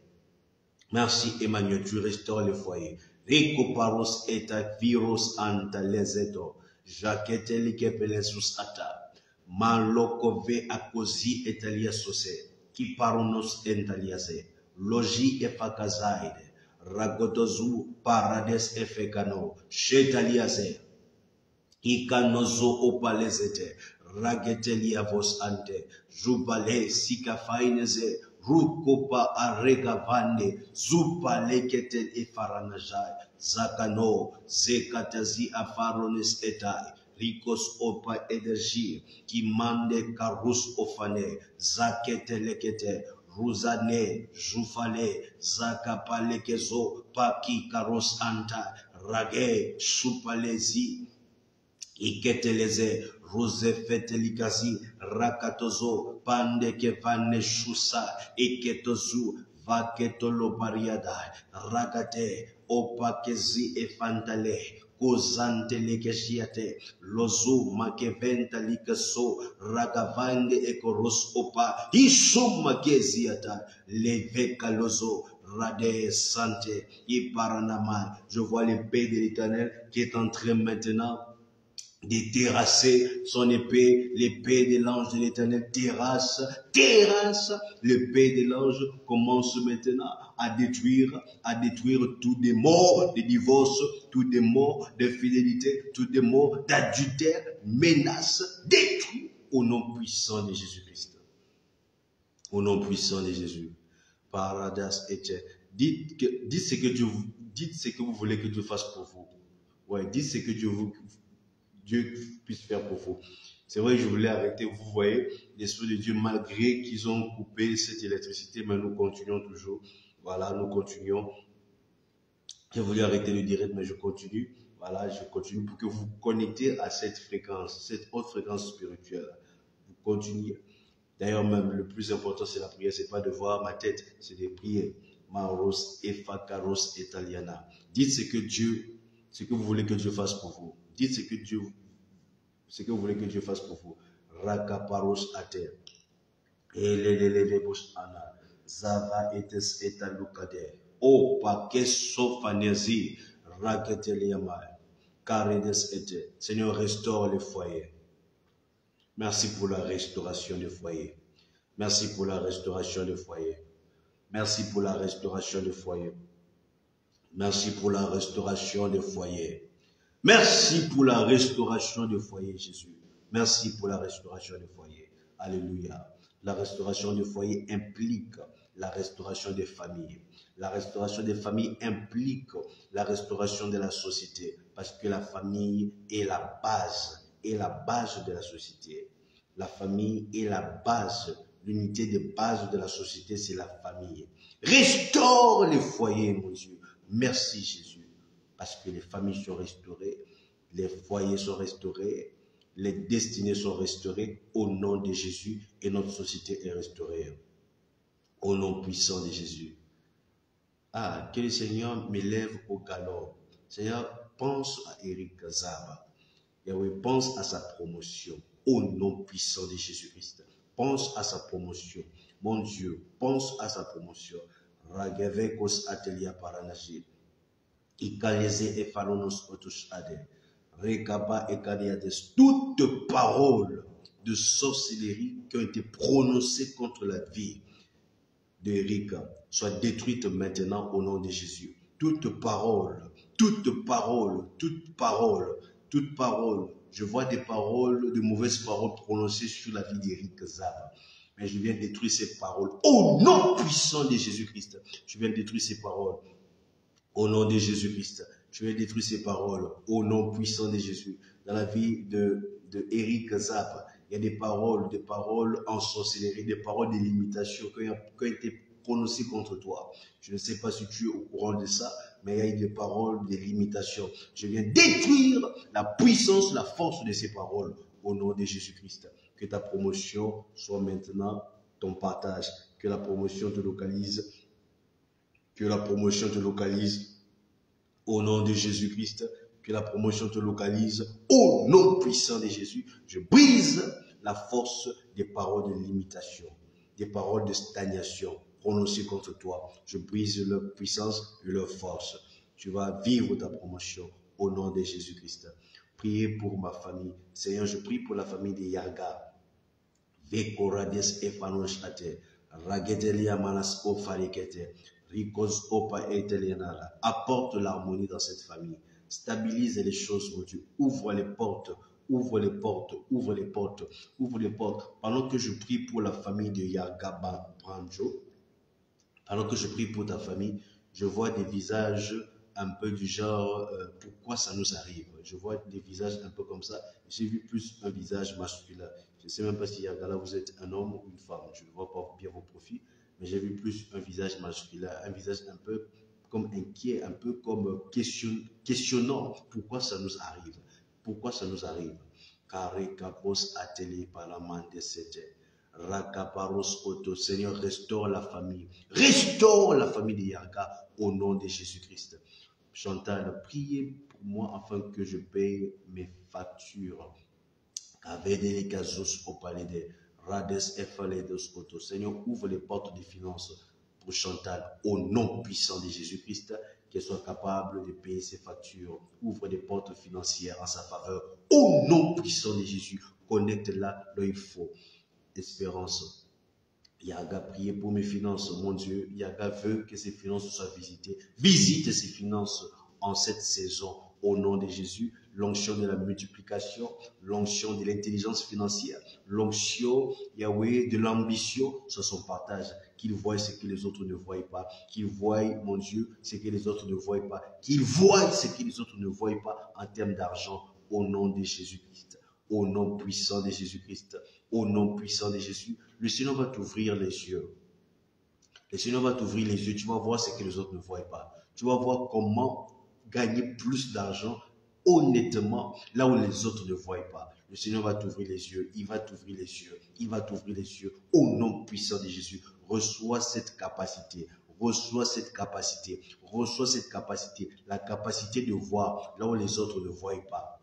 Merci Emmanuel, tu restaures le foyer. Rico paros et virus anta lezeto. Jaquete likepelesus ata. Malokove akozi etalia sose. Ki paronos entaliase. Logi efakazaide. Ragotozu parades efekano. Shetaliase. Ikanozo opalezete. Ragetelia vos ante. Jubale sikafaineze. Rukopa aregavande. Zupa leketel efaranajai. Zakano. Zekatazi afarones etai. Rikos opa energie. Kimande karus ofane. Zakete lekete. Ruzane, Jufale, Zakapalekezo, Paki Karos Anta, Rage, Supalezi, Iketeleze, Rose Fetelikazi, Rakatozo, Pande Kevane Shusa, Iketozu, Vaketolo Pariada, Ragate, Opakezi Efantale, Kozante lekeshiate, lozo makeventa likaso, ragavande ekoros opa, isho makeziata, leveka lozo, rade sante, iparanama. Je vois l'épée de l'Éternel qui est en train maintenant de terrasser son épée, l'épée de l'ange de l'Éternel terrasse, l'épée de l'ange commence maintenant à détruire tous des morts de divorce, tous des morts de fidélité, tous des morts d'adultère, menace, détruit au nom puissant de Jésus-Christ. Au nom puissant de Jésus. Paradas et dites ce que vous voulez que Dieu fasse pour vous. Ouais, dites ce que Dieu puisse faire pour vous. C'est vrai que je voulais arrêter, vous voyez, l'Esprit de Dieu, malgré qu'ils ont coupé cette électricité, mais nous continuons toujours. Voilà, nous continuons. J'ai voulu arrêter le direct, mais je continue. Voilà, je continue pour que vous vous connectez à cette fréquence, cette haute fréquence spirituelle. Vous continuez. D'ailleurs, même le plus important, c'est la prière. C'est pas de voir ma tête, c'est de prier. Maros, Efakaros, Italiana. Dites ce que vous voulez que Dieu fasse pour vous. Dites ce que vous voulez que Dieu fasse pour vous. Rakaparos ate. Elelelebos ana. Zava etes etalukade. Opa keso fanezi. Raketeliamai. Karedes ete. Seigneur, restaure les foyers. Merci pour la restauration des foyers. Merci pour la restauration des foyers. Merci pour la restauration des foyers. Merci pour la restauration des foyers. Merci pour la restauration des foyers, Jésus. Merci pour la restauration des foyers. Alléluia. La restauration des foyers implique la restauration des familles. La restauration des familles implique la restauration de la société. Parce que la famille est la base de la société. La famille est la base, l'unité de base de la société, c'est la famille. Restaure les foyers, mon Dieu. Merci, Jésus. Parce que les familles sont restaurées, les foyers sont restaurés, les destinées sont restaurées au nom de Jésus et notre société est restaurée. Au nom puissant de Jésus. Ah, que le Seigneur m'élève au galop. Seigneur, pense à Eric Zaba. Yahweh, pense à sa promotion. Au nom puissant de Jésus-Christ. Pense à sa promotion. Mon Dieu, pense à sa promotion. Ragevekos atelia paranagir. Ikaleze et pharaonos otush ade. Rekaba et kadiades. Toute parole de sorcellerie qui ont été prononcées contre la vie d'Éric soit détruite maintenant au nom de Jésus. Toute parole, toute parole, toute parole, toute parole. Je vois des paroles, de mauvaises paroles prononcées sur la vie d'Éric Zaba. Mais je viens détruire ces paroles au nom puissant de Jésus-Christ. Je viens détruire ces paroles au nom de Jésus-Christ. Je viens détruire ces paroles au nom puissant de Jésus. Dans la vie de Eric Zaba, il y a des paroles en sorcellerie, des paroles de limitation qui ont été prononcées contre toi. Je ne sais pas si tu es au courant de ça, mais il y a des paroles de limitation. Je viens détruire la puissance, la force de ces paroles au nom de Jésus-Christ. Que ta promotion soit maintenant ton partage. Que la promotion te localise. Que la promotion te localise au nom de Jésus-Christ. Que la promotion te localise au nom puissant de Jésus. Je brise la force des paroles de limitation, des paroles de stagnation prononcées contre toi. Je brise leur puissance et leur force. Tu vas vivre ta promotion au nom de Jésus-Christ. Priez pour ma famille. Seigneur, je prie pour la famille de Yarga. Vekorades efanosh ate. Ragedelia manas ofarikete. Rikos opa etelianara. Apporte l'harmonie dans cette famille. Stabilise les choses, mon Dieu. Ouvre les portes. Ouvre les portes. Ouvre les portes. Ouvre les portes. Pendant que je prie pour la famille de Yarga Branjo, pendant que je prie pour ta famille, je vois des visages un peu du genre, pourquoi ça nous arrive? Je vois des visages un peu comme ça. J'ai vu plus un visage masculin. Je ne sais même pas si là vous êtes un homme ou une femme. Je ne vois pas bien vos profils, mais j'ai vu plus un visage masculin, un visage un peu comme inquiet, un peu comme questionnant pourquoi ça nous arrive. Pourquoi ça nous arrive? Carré capos atelier par la main de cette Rakaparos Oto. Seigneur, restaure la famille. Restaure la famille de Yarga au nom de Jésus-Christ. Chantal, priez pour moi afin que je paye mes factures. Seigneur, ouvre les portes des finances pour Chantal au nom puissant de Jésus-Christ, qu'elle soit capable de payer ses factures. Ouvre des portes financières en sa faveur au nom puissant de Jésus. Connecte-la là il faut. Espérance. Yaga, priez pour mes finances, mon Dieu. Yaga veut que ses finances soient visitées. Visite ses finances en cette saison au nom de Jésus. L'onction de la multiplication, l'onction de l'intelligence financière, l'onction, Yahweh, de l'ambition sur son partage. Qu'il voie ce que les autres ne voient pas. Qu'il voie, mon Dieu, ce que les autres ne voient pas. Qu'il voie ce que les autres ne voient pas en termes d'argent au nom de Jésus-Christ. Au nom puissant de Jésus-Christ. Au nom puissant de Jésus. Le Seigneur va t'ouvrir les yeux. Le Seigneur va t'ouvrir les yeux. Tu vas voir ce que les autres ne voient pas. Tu vas voir comment gagner plus d'argent honnêtement là où les autres ne voient pas. Le Seigneur va t'ouvrir les yeux. Il va t'ouvrir les yeux. Il va t'ouvrir les yeux. Au nom puissant de Jésus. Reçois cette capacité. Reçois cette capacité. Reçois cette capacité. La capacité de voir là où les autres ne voient pas.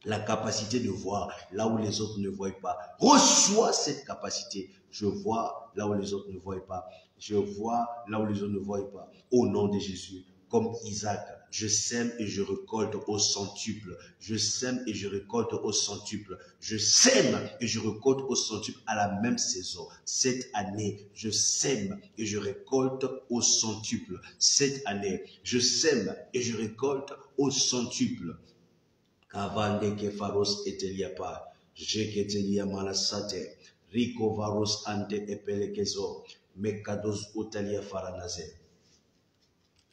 La capacité de voir là où les autres ne voient pas. Reçois cette capacité. Je vois là où les autres ne voient pas. Je vois là où les autres ne voient pas. Au nom de Jésus, comme Isaac, je sème et je récolte au centuple. Je sème et je récolte au centuple. Je sème et je récolte au centuple à la même saison. Cette année, je sème et je récolte au centuple. Cette année, je sème et je récolte au centuple. Kavande kefaros eteliapa, jeketelia malasate, rico varos ante epelekezo, mekados utalia faranaze,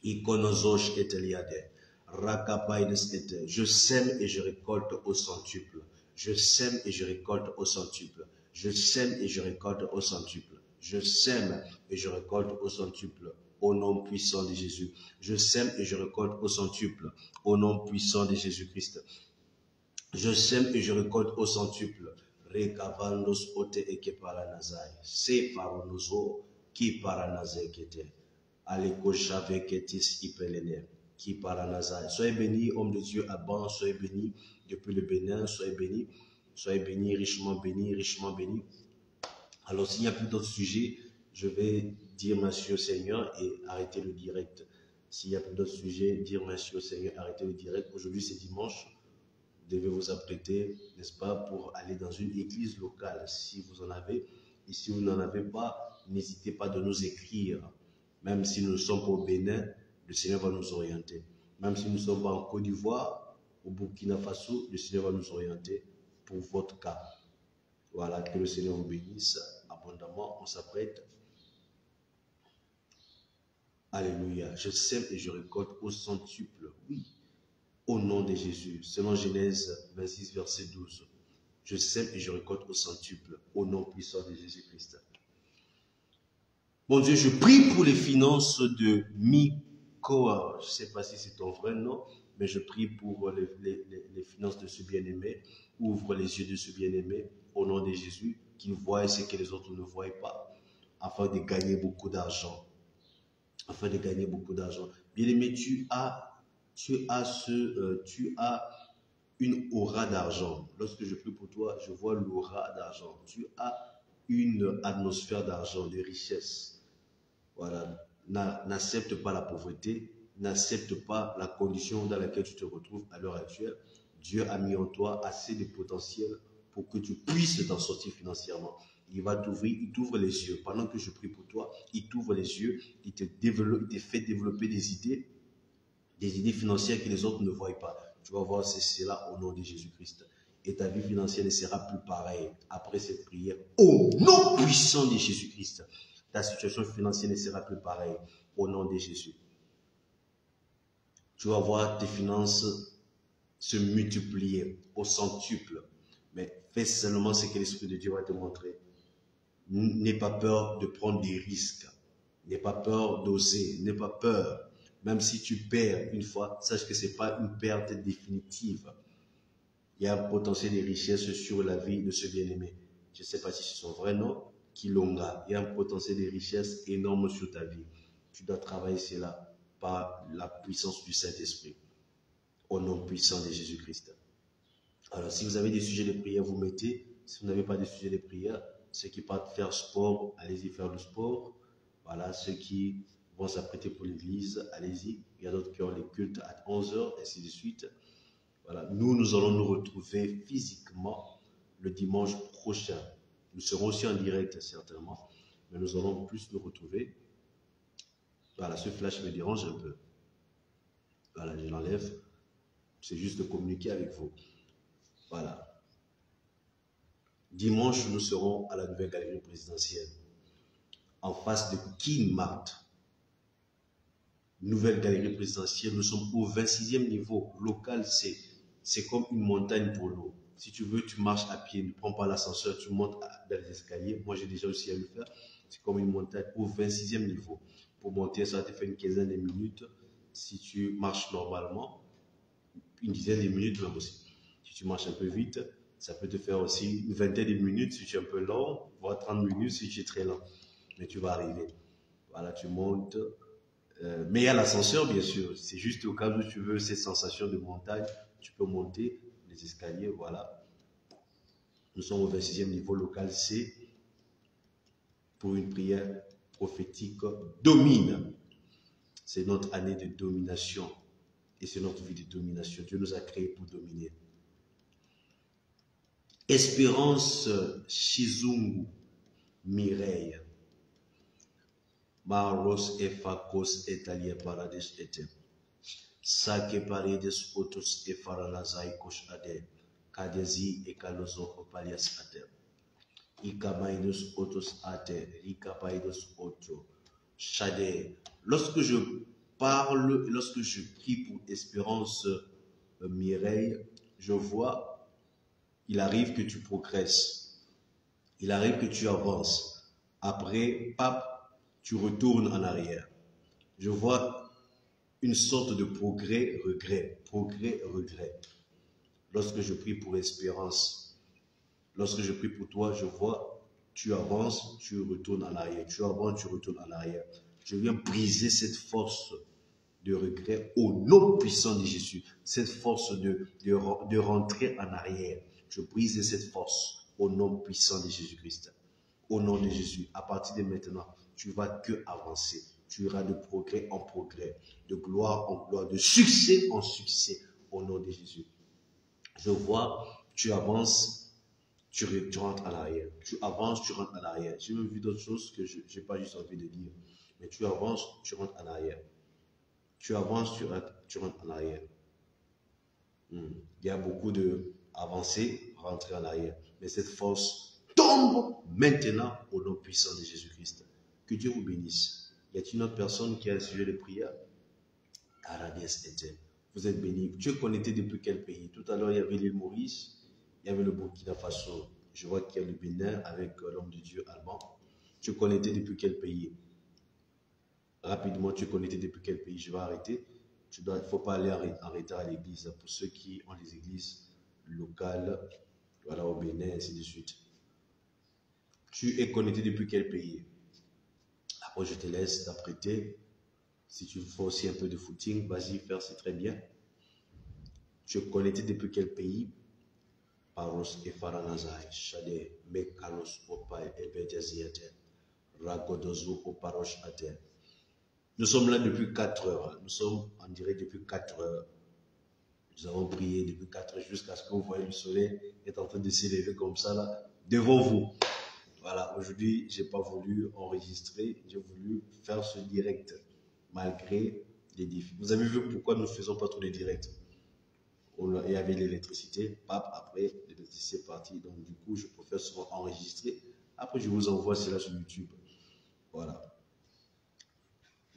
ikonozosh eteliade, rakapaides ete. Je sème et je récolte au centuple. Je sème et je récolte au centuple. Je sème et je récolte au centuple. Je sème et je récolte au centuple. Au nom puissant de Jésus. Je sème et je récolte au centuple. Au nom puissant de Jésus-Christ. Je sème et je récolte au centuple. Rekavandos ote eke paranazai. Se faronozo ki paranazai kete. Aleko shave ketis ipelene. qui parle à Nazareth. Soyez bénis, homme de Dieu, Abban, soyez bénis depuis le Bénin, soyez bénis, richement bénis, richement bénis. Alors, s'il n'y a plus d'autres sujets, je vais dire merci au Seigneur et arrêter le direct. S'il n'y a plus d'autres sujets, dire merci au Seigneur, arrêter le direct. Aujourd'hui, c'est dimanche. Vous devez vous apprêter, n'est-ce pas, pour aller dans une église locale, si vous en avez. Et si vous n'en avez pas, n'hésitez pas de nous écrire. Même si nous ne sommes pas au Bénin, le Seigneur va nous orienter. Même si nous ne sommes pas en Côte d'Ivoire, au Burkina Faso, le Seigneur va nous orienter pour votre cas. Voilà, que le Seigneur vous bénisse abondamment. On s'apprête. Alléluia. Je sème et je récolte au centuple. Oui. Au nom de Jésus. Selon Genèse 26, verset 12. Je sème et je récolte au centuple. Au nom puissant de Jésus-Christ. Bon Dieu, je prie pour les finances de Mikoa. Je ne sais pas si c'est ton vrai nom, mais je prie pour les finances de ce bien-aimé. Ouvre les yeux de ce bien-aimé au nom de Jésus, qu'il voie ce que les autres ne voient pas, afin de gagner beaucoup d'argent. Afin de gagner beaucoup d'argent. Bien-aimé, tu as une aura d'argent. Lorsque je prie pour toi, je vois l'aura d'argent. Tu as une atmosphère d'argent, de richesse. Voilà. N'accepte pas la pauvreté, n'accepte pas la condition dans laquelle tu te retrouves à l'heure actuelle. Dieu a mis en toi assez de potentiel pour que tu puisses t'en sortir financièrement. Il va t'ouvrir, il t'ouvre les yeux. Pendant que je prie pour toi, il t'ouvre les yeux, il te fait développer des idées financières que les autres ne voient pas. Tu vas voir, c'est cela au nom de Jésus-Christ. Et ta vie financière ne sera plus pareille après cette prière. Au nom puissant de Jésus-Christ, ta situation financière ne sera plus pareille au nom de Jésus. Tu vas voir tes finances se multiplier au centuple. Mais fais seulement ce que l'Esprit de Dieu va te montrer. N'aie pas peur de prendre des risques. N'aie pas peur d'oser. N'aie pas peur. Même si tu perds une fois, sache que ce n'est pas une perte définitive. Il y a un potentiel de richesse sur la vie de ce bien-aimé. Je ne sais pas si c'est son vrai nom, Kilonga. Il y a un potentiel de richesse énorme sur ta vie. Tu dois travailler cela par la puissance du Saint-Esprit. Au nom puissant de Jésus-Christ. Alors, si vous avez des sujets de prière, vous mettez. Si vous n'avez pas de sujets de prière, ceux qui partent faire sport, allez-y faire le sport. Voilà, ceux qui vont s'apprêter pour l'église, allez-y. Il y a d'autres qui ont les cultes à 11h, ainsi de suite. Voilà, nous allons nous retrouver physiquement le dimanche prochain. Nous serons aussi en direct, certainement, mais nous allons plus nous retrouver. Voilà, ce flash me dérange un peu. Voilà, je l'enlève. C'est juste de communiquer avec vous. Voilà. Dimanche, nous serons à la nouvelle galerie présidentielle, en face de King Mart. Nouvelle galerie présidentielle, nous sommes au 26e niveau. Local, c'est comme une montagne pour l'eau. Si tu veux, tu marches à pied, ne prends pas l'ascenseur, tu montes dans les escaliers. Moi, j'ai déjà réussi à le faire. C'est comme une montagne au 26e niveau. Pour monter, ça va te faire une quinzaine de minutes. Si tu marches normalement, une dizaine de minutes même aussi. Si tu marches un peu vite, ça peut te faire aussi une vingtaine de minutes si tu es un peu lent, voire 30 minutes si tu es très lent. Mais tu vas arriver. Voilà, tu montes. Mais il y a l'ascenseur, bien sûr. C'est juste au cas où tu veux cette sensation de montagne, tu peux monter les escaliers, voilà. Nous sommes au 26e niveau local C pour une prière prophétique. Domine. C'est notre année de domination. Et c'est notre vie de domination. Dieu nous a créés pour dominer. Espérance Chizungu Mireille. Maros efakos etalia parades etem. Sake paredes otos efaranazai kosh ade. Kadezi ekalozo opalias atem. Ikabaidos otos ate. Ikabaidos oto. Shade. Lorsque je parle, lorsque je prie pour Espérance Mireille, je vois, il arrive que tu progresses. Il arrive que tu avances. Après, pape, tu retournes en arrière. Je vois une sorte de progrès, regret. Progrès, regret. Lorsque je prie pour Espérance, lorsque je prie pour toi, je vois, tu avances, tu retournes en arrière. Tu avances, tu retournes en arrière. Je viens briser cette force de regret au nom puissant de Jésus. Cette force de rentrer en arrière. Je brise cette force au nom puissant de Jésus-Christ. Au nom de Jésus, à partir de maintenant, tu vas que avancer. Tu iras de progrès en progrès, de gloire en gloire, de succès en succès, au nom de Jésus. Je vois, tu avances, tu rentres en arrière. Tu avances, tu rentres en arrière. J'ai même vu d'autres choses que je n'ai pas juste envie de dire. Mais tu avances, tu rentres en arrière. Tu avances, tu rentres en arrière. Il y a beaucoup de avancer, rentrer en arrière. Mais cette force tombe maintenant au nom puissant de Jésus-Christ. Que Dieu vous bénisse. Y a-t-il une autre personne qui a un sujet de prière? Vous êtes bénis. Tu es connecté depuis quel pays? Tout à l'heure, il y avait l'île Maurice, il y avait le Burkina Faso. Je vois qu'il y a le Bénin avec l'homme de Dieu allemand. Tu es connecté depuis quel pays? Rapidement, tu es connecté depuis quel pays? Je vais arrêter. Il ne faut pas aller en retard à l'église. Pour ceux qui ont les églises locales, voilà, au Bénin, ainsi de suite. Tu es connecté depuis quel pays? Après, je te laisse t'apprêter. Si tu fais aussi un peu de footing, vas-y, faire, c'est très bien. Tu es connecté depuis quel pays? Paros et Faranazai, Shade, Mekalos, Opal, Ebediaziate, Ragodozo, Oparosh, Aten. Nous sommes là depuis 4 heures. Nous sommes en direct depuis 4 heures. Nous avons prié depuis 4 heures jusqu'à ce que vous voyez le soleil est en train de s'élever comme ça là, devant vous. Voilà, aujourd'hui, je n'ai pas voulu enregistrer, j'ai voulu faire ce direct, malgré les défis. Vous avez vu pourquoi nous ne faisons pas tous les directs? Il y avait l'électricité, après, l'électricité est partie. Donc, du coup, je préfère souvent enregistrer. Après, je vous envoie cela sur YouTube. Voilà.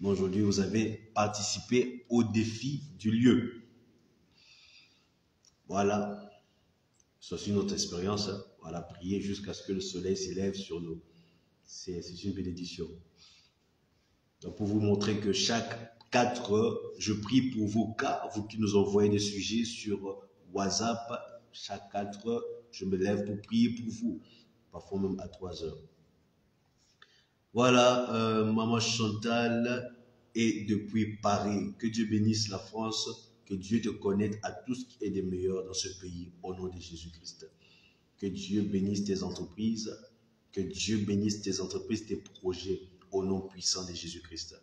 Mais aujourd'hui, vous avez participé au défi du lieu. Voilà. C'est une autre expérience. Hein. Voilà, prier jusqu'à ce que le soleil s'élève sur nous. C'est une bénédiction. Donc, pour vous montrer que chaque 4 heures, je prie pour vos cas, vous qui nous envoyez des sujets sur WhatsApp, chaque 4 heures, je me lève pour prier pour vous, parfois même à 3 heures. Voilà, Maman Chantal est depuis Paris. Que Dieu bénisse la France, que Dieu te connecte à tout ce qui est de meilleur dans ce pays, au nom de Jésus-Christ. Que Dieu bénisse tes entreprises, que Dieu bénisse tes entreprises, tes projets, au nom puissant de Jésus-Christ.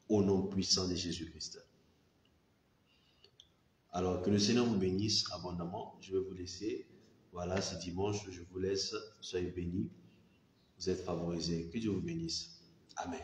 Au nom puissant de Jésus-Christ. Alors, que le Seigneur vous bénisse abondamment. Je vais vous laisser. Voilà, ce dimanche, je vous laisse. Soyez bénis. Vous êtes favorisés. Que Dieu vous bénisse. Amen.